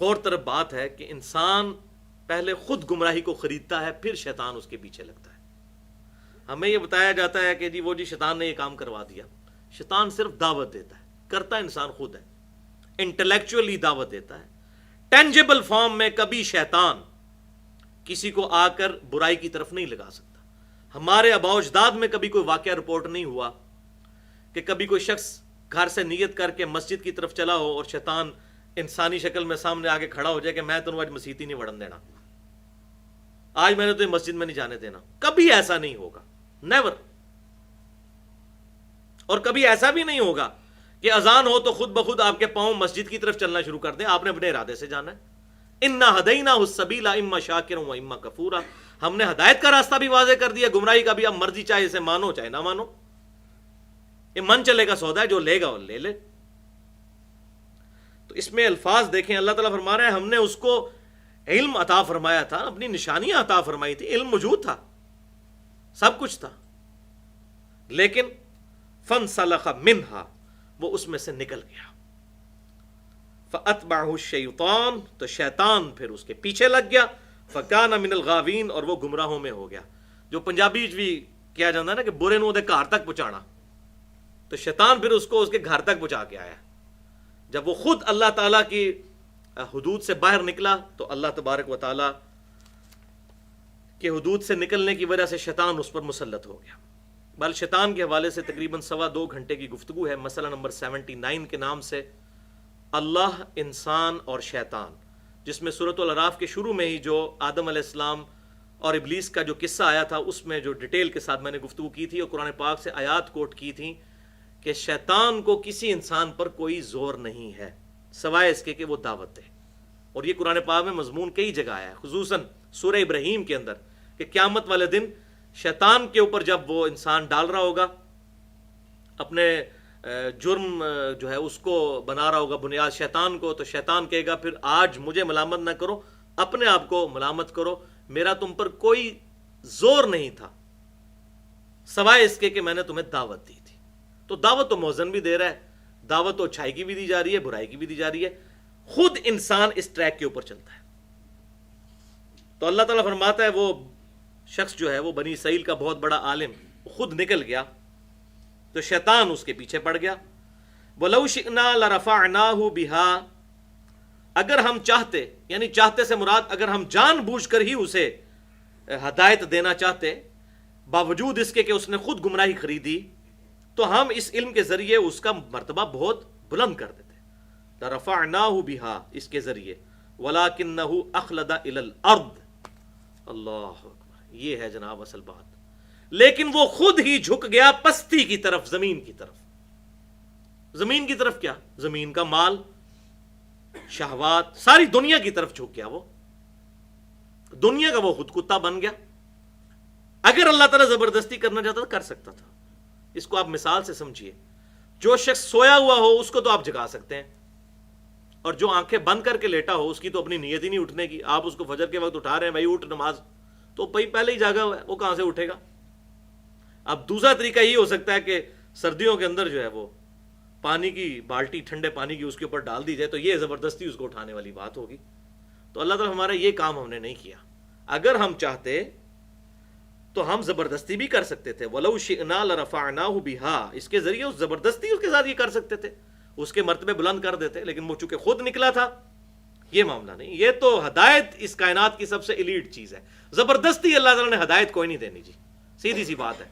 غور طرف بات ہے کہ انسان پہلے خود گمراہی کو خریدتا ہے، پھر شیطان اس کے پیچھے لگتا ہے. ہمیں یہ بتایا جاتا ہے کہ جی وہ شیطان نے یہ کام کروا دیا. شیطان صرف دعوت دیتا ہے، کرتا انسان خود ہے. انٹلیکچولی دعوت دیتا ہے. ٹینجیبل فارم میں کبھی شیطان کسی کو آ کر برائی کی طرف نہیں لگا سکتا. ہمارے آباء و اجداد میں کبھی کوئی واقعہ رپورٹ نہیں ہوا کہ کبھی کوئی شخص گھر سے نیت کر کے مسجد کی طرف چلا ہو اور شیطان انسانی شکل میں سامنے آ کے کھڑا ہو جائے کہ میں تمہیں آج مسجد ہی نہیں وڑن دینا، آج میں نے تمہیں مسجد میں نہیں جانے دینا. کبھی ایسا نہیں ہوگا، نیور. اور کبھی ایسا بھی نہیں ہوگا کہ اذان ہو تو خود بخود آپ کے پاؤں مسجد کی طرف چلنا شروع کر دیں. آپ نے اپنے ارادے سے جانا ہے. اِنَّا هَدَيْنَاهُ السَّبِيلَ إِمَّا شَاكِرًا وَإِمَّا كَفُورًا، ہم نے ہدایت کا راستہ بھی واضح کر دیا، گمراہی کا بھی. اب مرضی چاہے اسے مانو چاہے نہ مانو، یہ من چلے کا سودا ہے، جو لے گا وہ لے لے. تو اس میں الفاظ دیکھیں، اللہ تعالیٰ فرما رہا ہے ہم نے اس کو علم عطا فرمایا تھا، اپنی نشانیاں عطا فرمائی تھی، علم موجود تھا، سب کچھ تھا، لیکن فَانْسَلَخَ مِنْهَا، وہ اس میں سے نکل گیا. فَأَتْبَعَهُ الشَّيْطَانُ، تو شیطان پھر اس کے پیچھے لگ گیا. فَكَانَ مِنَ الْغَاوِينَ، اور وہ گمراہوں میں ہو گیا. جو پنجابی بھی کیا جاتا ہے نا کہ برے نو دے گھر تک پہنچانا، تو شیطان پھر اس کو اس کے گھر تک پہنچا کے آیا۔ جب وہ خود اللہ تعالیٰ کی حدود سے باہر نکلا تو اللہ تبارک و تعالیٰ کے حدود سے نکلنے کی وجہ سے شیطان اس پر مسلط ہو گیا۔ بل شیطان کے حوالے سے تقریباً 2.25 گھنٹے کی گفتگو ہے، مسئلہ نمبر 79 کے نام سے، اللہ، انسان اور شیطان، جس میں سورۃ الاعراف کے شروع میں ہی جو آدم علیہ السلام اور ابلیس کا جو قصہ آیا تھا اس میں جو ڈیٹیل کے ساتھ میں نے گفتگو کی تھی اور قرآن پاک سے آیات کوٹ کی تھیں کہ شیطان کو کسی انسان پر کوئی زور نہیں ہے سوائے اس کے کہ وہ دعوت دے، اور یہ قرآن پاک میں مضمون کئی جگہ آیا ہے، خصوصاً سورہ ابراہیم کے اندر، کہ قیامت والے دن شیطان کے اوپر جب وہ انسان ڈال رہا ہوگا اپنے جرم جو ہے اس کو بنا رہا ہوگا بنیاد شیطان کو، تو شیطان کہے گا پھر آج مجھے ملامت نہ کرو، اپنے آپ کو ملامت کرو، میرا تم پر کوئی زور نہیں تھا سوائے اس کے کہ میں نے تمہیں دعوت دی تھی۔ تو دعوت تو موزن بھی دے رہا ہے، دعوت تو اچھائی کی بھی دی جا رہی ہے، برائی کی بھی دی جا رہی ہے، خود انسان اس ٹریک کے اوپر چلتا ہے۔ تو اللہ تعالیٰ فرماتا ہے وہ شخص جو ہے وہ بنی اسرائیل کا بہت بڑا عالم خود نکل گیا تو شیطان اس کے پیچھے پڑ گیا۔ وَلَوْ شِئْنَا لَرَفَعْنَاهُ بِهَا، اگر ہم چاہتے، یعنی چاہتے سے مراد اگر ہم جان بوجھ کر ہی اسے ہدایت دینا چاہتے باوجود اس کے کہ اس نے خود گمراہی خریدی، تو ہم اس علم کے ذریعے اس کا مرتبہ بہت بلند کر دیتے۔ لَرَفَعْنَاهُ بِهَا اس کے ذریعے، وَلَكِنَّهُ أَخْلَدَ إِلَى الْأَرْضِ، اللہ اکبر، یہ ہے جناب اصل بات، لیکن وہ خود ہی جھک گیا پستی کی طرف، زمین کی طرف۔ زمین کی طرف کیا؟ زمین کا مال، شہوات، ساری دنیا کی طرف جھک گیا، وہ دنیا کا وہ خود کتا بن گیا۔ اگر اللہ تعالیٰ زبردستی کرنا چاہتا تو کر سکتا تھا۔ اس کو آپ مثال سے سمجھیے، جو شخص سویا ہوا ہو اس کو تو آپ جگا سکتے ہیں، اور جو آنکھیں بند کر کے لیٹا ہو اس کی تو اپنی نیت ہی نہیں اٹھنے کی، آپ اس کو فجر کے وقت اٹھا رہے ہیں، بھائی اٹھ نماز، تو پہلے ہی جاگا ہوا ہے، وہ کہاں سے اٹھے گا؟ اب دوسرا طریقہ یہ ہو سکتا ہے کہ سردیوں کے اندر جو ہے وہ پانی کی بالٹی ٹھنڈے پانی کی اس کے اوپر ڈال دی جائے، تو یہ زبردستی اس کو اٹھانے والی بات ہوگی۔ تو اللہ تعالیٰ ہمارا یہ کام ہم نے نہیں کیا، اگر ہم چاہتے تو ہم زبردستی بھی کر سکتے تھے۔ وَلَوْ شِئْنَا لَرَفَعْنَاهُ بِهَا اس کے ذریعے اس زبردستی اس کے ساتھ یہ کر سکتے تھے، اس کے مرتبے بلند کر دیتے، لیکن وہ چونکہ خود نکلا تھا، یہ معاملہ نہیں۔ یہ تو ہدایت اس کائنات کی سب سے ایلیٹ چیز ہے، زبردستی اللہ تعالیٰ نے ہدایت کوئی نہیں دینی جی، سیدھی سی بات ہے۔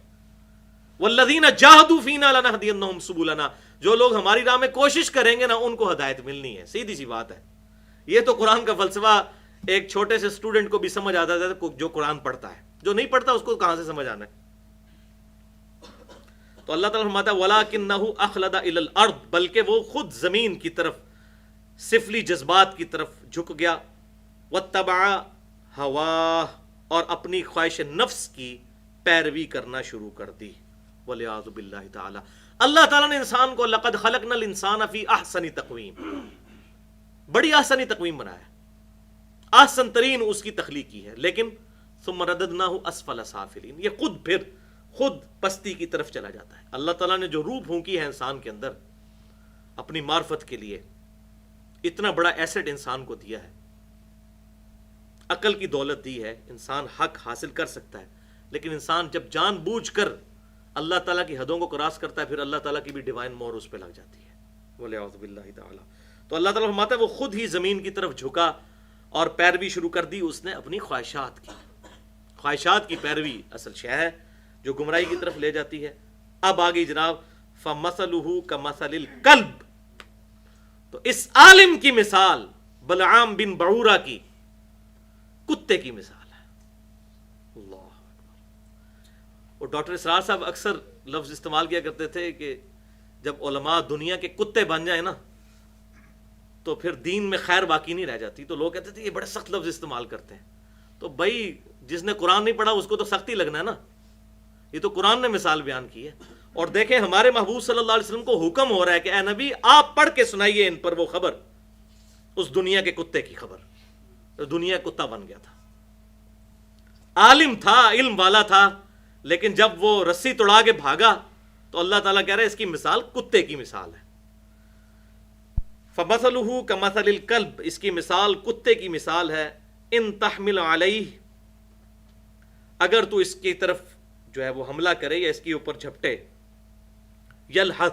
وَالَّذِينَ جَاهَدُوا فِينَا لَنَهْدِيَنَّهُمْ سُبُلَنَا، جو لوگ ہماری راہ میں کوشش کریں گے نا ان کو ہدایت ملنی ہے، سیدھی سی بات ہے۔ یہ تو قرآن کا فلسفہ ایک چھوٹے سے اسٹوڈنٹ کو بھی سمجھ آتا ہے جو قرآن پڑھتا ہے، جو نہیں پڑھتا اس کو کہاں سے سمجھ آنا ہے؟ تو اللہ تعالیٰ فرماتا ہے وَلَكِنَّهُ أَخْلَدَ إِلَى الْأَرْضِ، بلکہ وہ خود زمین کی طرف، سفلی جذبات کی طرف جھک گیا، وَاتَّبَعَ هَوَاهُ اور اپنی خواہش نفس کی پیروی کرنا شروع کر دی، وَلِعَاذُ بِاللَّهِ تعالی۔ اللہ تعالیٰ نے انسان کو لَقَدْ خَلَقْنَا الْإِنسَانَ فِي أَحْسَنِ تَقْوِيمٍ، بڑی احسنی تقویم بنایا، احسن ترین اس کی تخلیق کی ہے، لیکن ثم رددناہ اسفل سافلین، یہ خود پستی کی طرف چلا جاتا ہے۔ اللہ تعالیٰ نے جو روح پھونکی ہے انسان کے اندر اپنی معرفت کے لیے، اتنا بڑا ایسٹ انسان کو دیا ہے، عقل کی دولت دی ہے، انسان حق حاصل کر سکتا ہے، لیکن انسان جب جان بوجھ کر اللہ تعالیٰ کی حدوں کو کراس کرتا ہے پھر اللہ تعالیٰ کی بھی ڈیوائن مور اس پہ لگ جاتی ہے، وَلِعَوْذُ بِاللَّهِ تعالی۔ تو اللہ تعالیٰ فرماتا ہے وہ خود ہی زمین کی طرف جھکا اور پیروی شروع کر دی اس نے اپنی خواہشات کی پیروی اصل شے ہے جو گمراہی کی طرف لے جاتی ہے۔ اب آگئی جناب فَمَثَلُهُ كَمَثَلِ الْكَلْبِ، تو اس عالم کی مثال بلعام بن بعورہ کی کتے کی مثال ہے۔ اللہ، اور ڈاکٹر اسرار صاحب اکثر لفظ استعمال کیا کرتے تھے کہ جب علماء دنیا کے کتے بن جائیں نا تو پھر دین میں خیر باقی نہیں رہ جاتی، تو لوگ کہتے تھے یہ بڑے سخت لفظ استعمال کرتے ہیں، تو بھائی جس نے قرآن نہیں پڑھا اس کو تو سختی لگنا ہے نا، یہ تو قرآن نے مثال بیان کی ہے۔ اور دیکھیں ہمارے محبوب صلی اللہ علیہ وسلم کو حکم ہو رہا ہے کہ اے نبی آپ پڑھ کے سنائیے ان پر وہ خبر، اس دنیا کے کتے کی خبر، دنیا کتا بن گیا تھا، عالم تھا، علم والا تھا، لیکن جب وہ رسی توڑا کے بھاگا تو اللہ تعالیٰ کہہ رہے ہیں اس کی مثال کتے کی مثال ہے۔ فَمَثَلُهُ كَمَثَلِ الْكَلْبِ اس کی مثال کتے کی مثال ہے، ان تحمل علیہ اگر تو اس کی طرف جو ہے وہ حملہ کرے یا اس کے اوپر جھپٹے، یلحظ،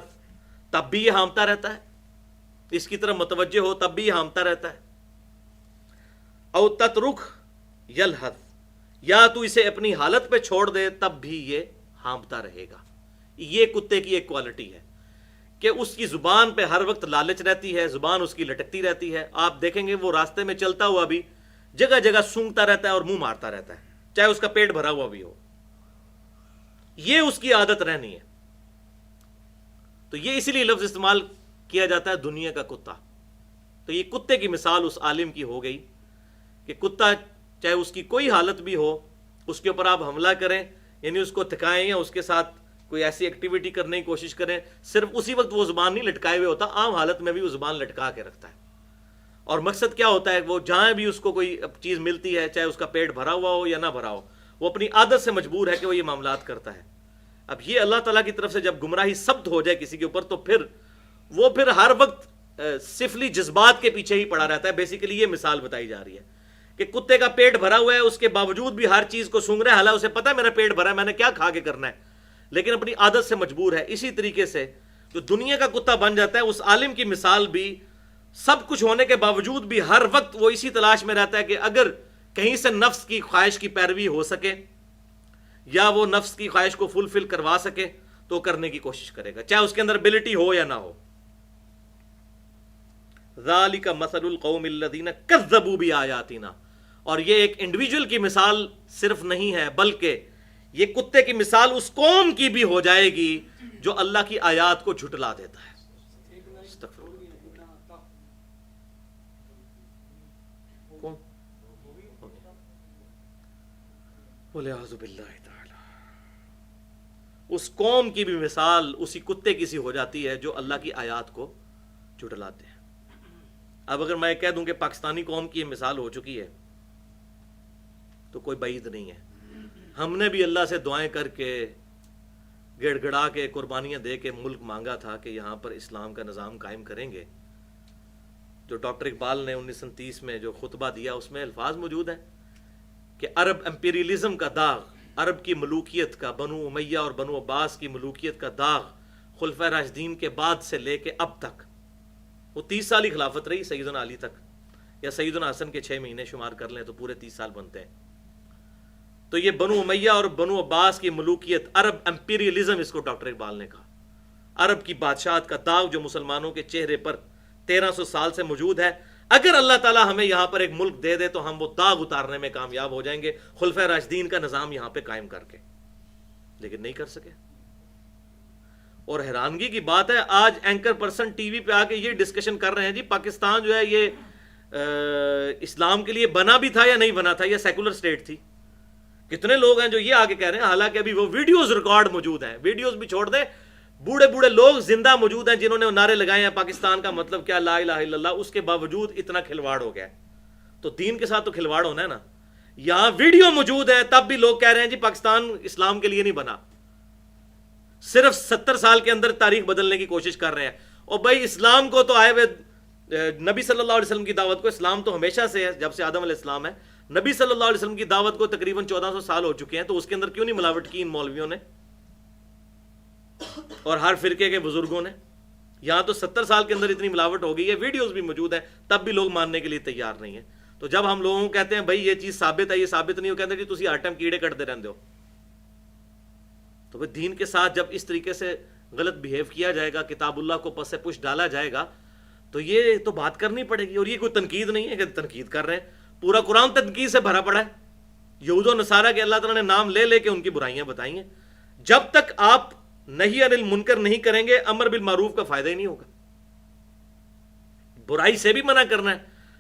تب بھی یہ ہامتا رہتا ہے، اس کی طرف متوجہ ہو تب بھی یہ ہامتا رہتا ہے، او تترک یلحظ، یا تو اسے اپنی حالت پہ چھوڑ دے تب بھی یہ ہامتا رہے گا۔ یہ کتے کی ایک کوالٹی ہے کہ اس کی زبان پہ ہر وقت لالچ رہتی ہے، زبان اس کی لٹکتی رہتی ہے۔ آپ دیکھیں گے وہ راستے میں چلتا ہوا بھی جگہ جگہ سونگتا رہتا ہے اور منہ مارتا رہتا ہے، چاہے اس کا پیٹ بھرا ہوا بھی ہو، یہ اس کی عادت رہنی ہے۔ تو یہ اسی لیے لفظ استعمال کیا جاتا ہے دنیا کا کتا۔ تو یہ کتے کی مثال اس عالم کی ہو گئی کہ کتا چاہے اس کی کوئی حالت بھی ہو، اس کے اوپر آپ حملہ کریں، یعنی اس کو تھکائیں یا اس کے ساتھ کوئی ایسی ایکٹیویٹی کرنے کی کوشش کریں، صرف اسی وقت وہ زبان نہیں لٹکائے ہوئے ہوتا، عام حالت میں بھی وہ زبان لٹکا کے رکھتا ہے۔ اور مقصد کیا ہوتا ہے، وہ جہاں بھی اس کو کوئی چیز ملتی ہے، چاہے اس کا پیٹ بھرا ہوا ہو یا نہ بھرا ہو، وہ اپنی عادت سے مجبور ہے کہ وہ یہ معاملات کرتا ہے۔ اب یہ اللہ تعالیٰ کی طرف سے جب گمراہی ثبت ہو جائے کسی کے اوپر، تو پھر ہر وقت سفلی جذبات کے پیچھے ہی پڑا رہتا ہے۔ بیسیکلی یہ مثال بتائی جا رہی ہے کہ کتے کا پیٹ بھرا ہوا ہے، اس کے باوجود بھی ہر چیز کو سونگ رہا ہے، حالانکہ اسے پتہ ہے میرا پیٹ بھرا ہے، میں نے کیا کھا کے کرنا ہے، لیکن اپنی عادت سے مجبور ہے۔ اسی طریقے سے جو دنیا کا کتا بن جاتا ہے، اس عالم کی مثال بھی سب کچھ ہونے کے باوجود بھی ہر وقت وہ اسی تلاش میں رہتا ہے کہ اگر کہیں سے نفس کی خواہش کی پیروی ہو سکے یا وہ نفس کی خواہش کو فلفل کروا سکے تو کرنے کی کوشش کرے گا، چاہے اس کے اندر ابیلٹی ہو یا نہ ہو۔ ذالک مثل القوم الذین کذبوا بآیاتنا، اور یہ ایک انڈیویجول کی مثال صرف نہیں ہے، بلکہ یہ کتے کی مثال اس قوم کی بھی ہو جائے گی جو اللہ کی آیات کو جھٹلا دیتا ہے۔ استغفر اللہ۔ کون؟ والعیاذ باللہ تعالی۔ اس قوم کی بھی مثال اسی کتے کی سی ہو جاتی ہے جو اللہ کی آیات کو جھٹلاتے ہیں۔ اب اگر میں کہہ دوں کہ پاکستانی قوم کی یہ مثال ہو چکی ہے تو کوئی بعید نہیں ہے۔ ہم نے بھی اللہ سے دعائیں کر کے، گڑ گڑا کے، قربانیاں دے کے ملک مانگا تھا کہ یہاں پر اسلام کا نظام قائم کریں گے۔ جو ڈاکٹر اقبال نے 1930 میں جو خطبہ دیا، اس میں الفاظ موجود ہیں کہ عرب امپیریلزم کا داغ، عرب کی ملوکیت کا، بنو امیہ اور بنو عباس کی ملوکیت کا داغ خلفائے راشدین کے بعد سے لے کے اب تک، وہ 30 سال ہی خلافت رہی سیدنا علی تک، یا سیدنا حسن کے 6 مہینے شمار کر لیں تو پورے 30 سال بنتے ہیں۔ تو یہ بنو امیہ اور بنو عباس کی ملوکیت، عرب امپیریلزم، اس کو ڈاکٹر اقبال نے کہا، عرب کی بادشاہت کا داغ جو مسلمانوں کے چہرے پر 1300 سال سے موجود ہے، اگر اللہ تعالیٰ ہمیں یہاں پر ایک ملک دے دے تو ہم وہ داغ اتارنے میں کامیاب ہو جائیں گے خلفائے راشدین کا نظام یہاں پہ قائم کر کے، لیکن نہیں کر سکے۔ اور حیرانگی کی بات ہے، آج اینکر پرسن ٹی وی پہ آ کے یہ ڈسکشن کر رہے ہیں، جی پاکستان جو ہے یہ اسلام کے لیے بنا بھی تھا یا نہیں بنا تھا، یہ سیکولر سٹیٹ تھی۔ کتنے لوگ ہیں جو یہ آگے کہہ رہے ہیں، حالانکہ ابھی وہ ویڈیوز ریکارڈ موجود ہیں، ویڈیوز بھی چھوڑ دیں، بوڑھے بوڑھے لوگ زندہ موجود ہیں جنہوں نے نعرے لگائے ہیں پاکستان کا مطلب کیا، لا الہ الا اللہ، اس کے باوجود اتنا کھلواڑ ہو گیا۔ تو دین کے ساتھ تو کھلواڑ ہونا ہے نا۔ یہاں ویڈیو موجود ہے تب بھی لوگ کہہ رہے ہیں جی پاکستان اسلام کے لیے نہیں بنا، صرف 70 سال کے اندر تاریخ بدلنے کی کوشش کر رہے ہیں۔ اور بھائی اسلام کو تو آئے ہوئے نبی صلی اللہ علیہ وسلم کی دعوت کو، اسلام تو ہمیشہ سے ہے، جب سے آدم علیہ السلام ہے، نبی صلی اللہ علیہ وسلم کی دعوت کو تقریباً 1400 سال ہو چکے ہیں، تو اس کے اندر کیوں نہیں ملاوٹ کی ان مولویوں نے اور ہر فرقے کے بزرگوں نے؟ یہاں تو 70 سال کے اندر اتنی ملاوٹ ہو گئی ہے، ویڈیوز بھی موجود ہیں، تب بھی لوگ ماننے کے لیے تیار نہیں ہیں۔ تو جب ہم لوگوں کو کہتے ہیں بھائی یہ چیز ثابت ہے، یہ ثابت نہیں ہو، کہتے ہیں جی تسی ہر ٹائم کیڑے کٹتے رہتے ہو۔ تو دین کے ساتھ جب اس طریقے سے غلط بیہیو کیا جائے گا، کتاب اللہ کو پس پش ڈالا جائے گا، تو یہ تو بات کرنی پڑے گی۔ اور یہ کوئی تنقید نہیں ہے کہ تنقید کر رہے ہیں، پورا قرآن تنقید سے بھرا پڑا ہے۔ یہود و نصارہ کے اللہ تعالیٰ نے نام لے لے کے ان کی برائیاں بتائی ہیں۔ جب تک آپ نہی عن المنکر نہیں کریں گے، امر بالمعروف کا فائدہ ہی نہیں ہوگا۔ برائی سے بھی منع کرنا ہے۔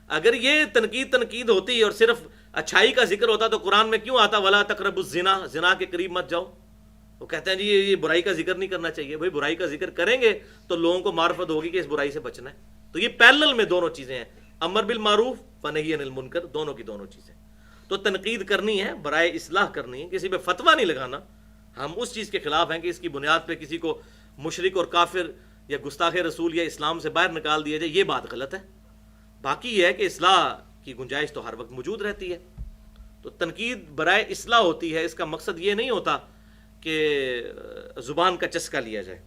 اگر یہ تنقید ہوتی اور صرف اچھائی کا ذکر ہوتا تو قرآن میں کیوں آتا ولا تقربوا الزنا، زنا کے قریب مت جاؤ؟ وہ کہتے ہیں جی یہ برائی کا ذکر نہیں کرنا چاہیے۔ بھائی برائی کا ذکر کریں گے تو لوگوں کو معرفت ہوگی کہ اس برائی سے بچنا ہے۔ تو یہ پیرلل میں دونوں چیزیں ہیں، امر بالمعروف و نہی عن المنکر، دونوں کی دونوں چیزیں۔ تو تنقید کرنی ہے، برائے اصلاح کرنی ہے، کسی پہ فتویٰ نہیں لگانا۔ ہم اس چیز کے خلاف ہیں کہ اس کی بنیاد پہ کسی کو مشرک اور کافر یا گستاخ رسول یا اسلام سے باہر نکال دیا جائے، یہ بات غلط ہے۔ باقی یہ ہے کہ اصلاح کی گنجائش تو ہر وقت موجود رہتی ہے۔ تو تو تنقید برائے اصلاح ہوتی ہے، اس کا مقصد یہ نہیں ہوتا کہ زبان کا چسکا لیا جائے.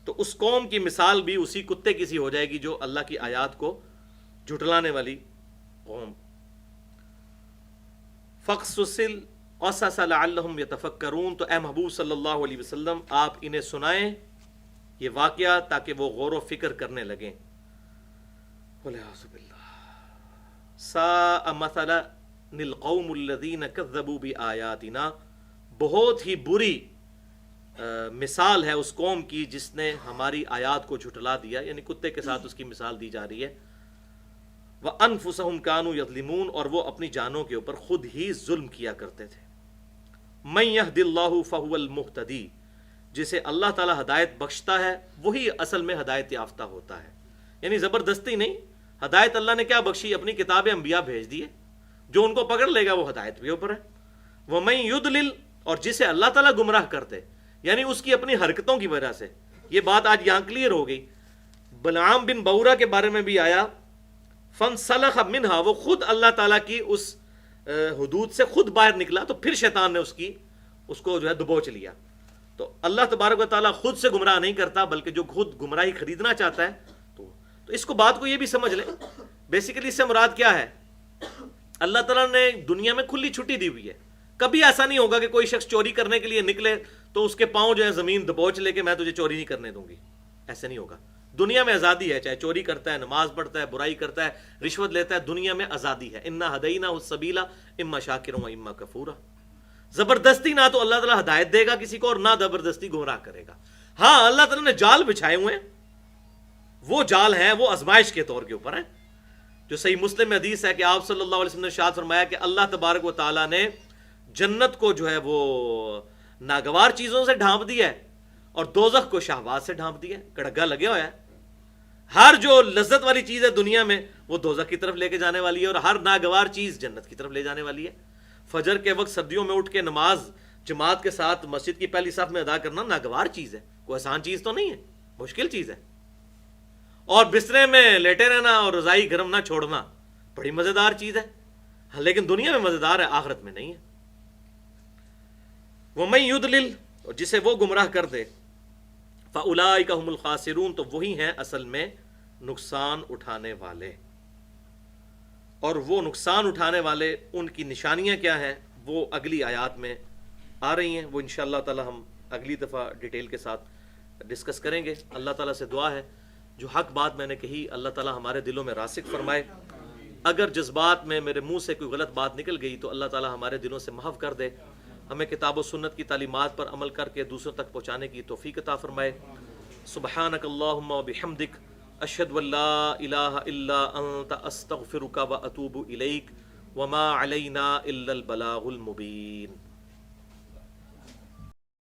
تو اس قوم کی مثال بھی اسی کتے کی سی ہو جائے گی جو اللہ کی آیات کو جھٹلانے والی قوم. فَقْصُصِ الْقَصَصَ لَعَلَّهُمْ يَتَفَكَّرُونَ، تو اے محبوب صلی اللہ علیہ وسلم آپ انہیں سنائیں یہ واقعہ تاکہ وہ غور و فکر کرنے لگیں. وَالْعِيَاذُ بِاللَّهِ سَاءَ مَثَلًا الْقَوْمُ الَّذِينَ كَذَّبُوا بِآيَاتِنَا، بہت ہی بری مثال ہے اس قوم کی جس نے ہماری آیات کو جھٹلا دیا، یعنی کتے کے ساتھ اس کی مثال دی جا رہی ہے. وَأَنفُسَهُمْ كَانُوا يَظْلِمُونَ، اور وہ اپنی جانوں کے اوپر خود ہی ظلم کیا کرتے تھے. مَن يَهْدِ اللَّهُ فَهُوَ الْمُهْتَدِي، جسے اللہ تعالی ہدایت بخشتا ہے وہی اصل میں ہدایت یافتہ ہوتا ہے. یعنی زبردستی نہیں، ہدایت اللہ نے کیا بخشی؟ اپنی کتاب انبیاء بھیج دیے، جو ان کو پکڑ لے گا وہ ہدایت بھی اوپر ہے. وَمَن يُضْلِلْ، اور جسے اللہ تعالیٰ گمراہ کرتے، یعنی اس کی اپنی حرکتوں کی وجہ سے. یہ بات آج یہاں کلیئر ہو گئی. بلعام بن بورا کے بارے میں بھی آیا فَانْسَلَخَ مِنْهَا، وہ خود اللہ تعالیٰ کی اس حدود سے خود باہر نکلا، تو پھر شیطان نے اس کو جو ہے دبوچ لیا. تو اللہ تبارک و تعالیٰ خود سے گمراہ نہیں کرتا، بلکہ جو خود گمراہی خریدنا چاہتا ہے تو اس کو بات کو یہ بھی سمجھ لیں. بیسیکلی اس سے مراد کیا ہے؟ اللہ تعالیٰ نے دنیا میں کھلی چھٹی دی ہوئی ہے. کبھی ایسا نہیں ہوگا کہ کوئی شخص چوری کرنے کے لیے نکلے تو اس کے پاؤں جو ہے زمین دبوچ لے کے میں تجھے چوری نہیں کرنے دوں گی. ایسے نہیں ہوگا. دنیا میں آزادی ہے، چاہے چوری کرتا ہے، نماز پڑھتا ہے، برائی کرتا ہے، رشوت لیتا ہے، دنیا میں آزادی ہے. انا ہدینہ السبیل اما شاکرا و اما کفورا. زبردستی نہ تو اللہ تعالیٰ ہدایت دے گا کسی کو اور نہ زبردستی گمراہ کرے گا. ہاں اللہ تعالیٰ نے جال بچھائے ہوئے ہیں، وہ جال ہیں، وہ آزمائش کے طور کے اوپر ہیں. جو صحیح مسلم میں حدیث ہے کہ آپ صلی اللہ علیہ وسلم نے ارشاد فرمایا کہ اللہ تبارک و تعالیٰ نے جنت کو جو ہے وہ ناگوار چیزوں سے ڈھانپ دیا ہے اور دوزخ کو شہوات سے ڈھانپ دیا ہے. کڑگا لگے ہوا ہے. ہر جو لذت والی چیز ہے دنیا میں وہ دوزخ کی طرف لے کے جانے والی ہے، اور ہر ناگوار چیز جنت کی طرف لے جانے والی ہے. فجر کے وقت سردیوں میں اٹھ کے نماز جماعت کے ساتھ مسجد کی پہلی صف میں ادا کرنا ناگوار چیز ہے، کوئی آسان چیز تو نہیں ہے، مشکل چیز ہے. اور بسترے میں لیٹے رہنا اور رضائی گرم نہ چھوڑنا بڑی مزیدار چیز ہے، لیکن دنیا میں مزیدار ہے، آخرت میں نہیں ہے. وَمَن يُضْلِلْ، اور جسے وہ گمراہ کر دے، فَأُولَٰئِكَ هُمُ الْخَاسِرُونَ، تو وہی ہیں اصل میں نقصان اٹھانے والے. اور وہ نقصان اٹھانے والے ان کی نشانیاں کیا ہیں وہ اگلی آیات میں آ رہی ہیں. وہ انشاءاللہ تعالی ہم اگلی دفعہ ڈیٹیل کے ساتھ ڈسکس کریں گے. اللہ تعالیٰ سے دعا ہے جو حق بات میں نے کہی اللہ تعالیٰ ہمارے دلوں میں راسخ فرمائے. اگر جذبات میں میرے منہ سے کوئی غلط بات نکل گئی تو اللہ تعالیٰ ہمارے دلوں سے محو کر دے. ہمیں کتاب و سنت کی تعلیمات پر عمل کر کے دوسروں تک پہنچانے کی توفیق عطا فرمائے. سبحانک اللہم و بحمدک، اشہد ان لا الہ الا انت، استغفرک و اتوب الیک، وما علینا الا البلاغ المبین.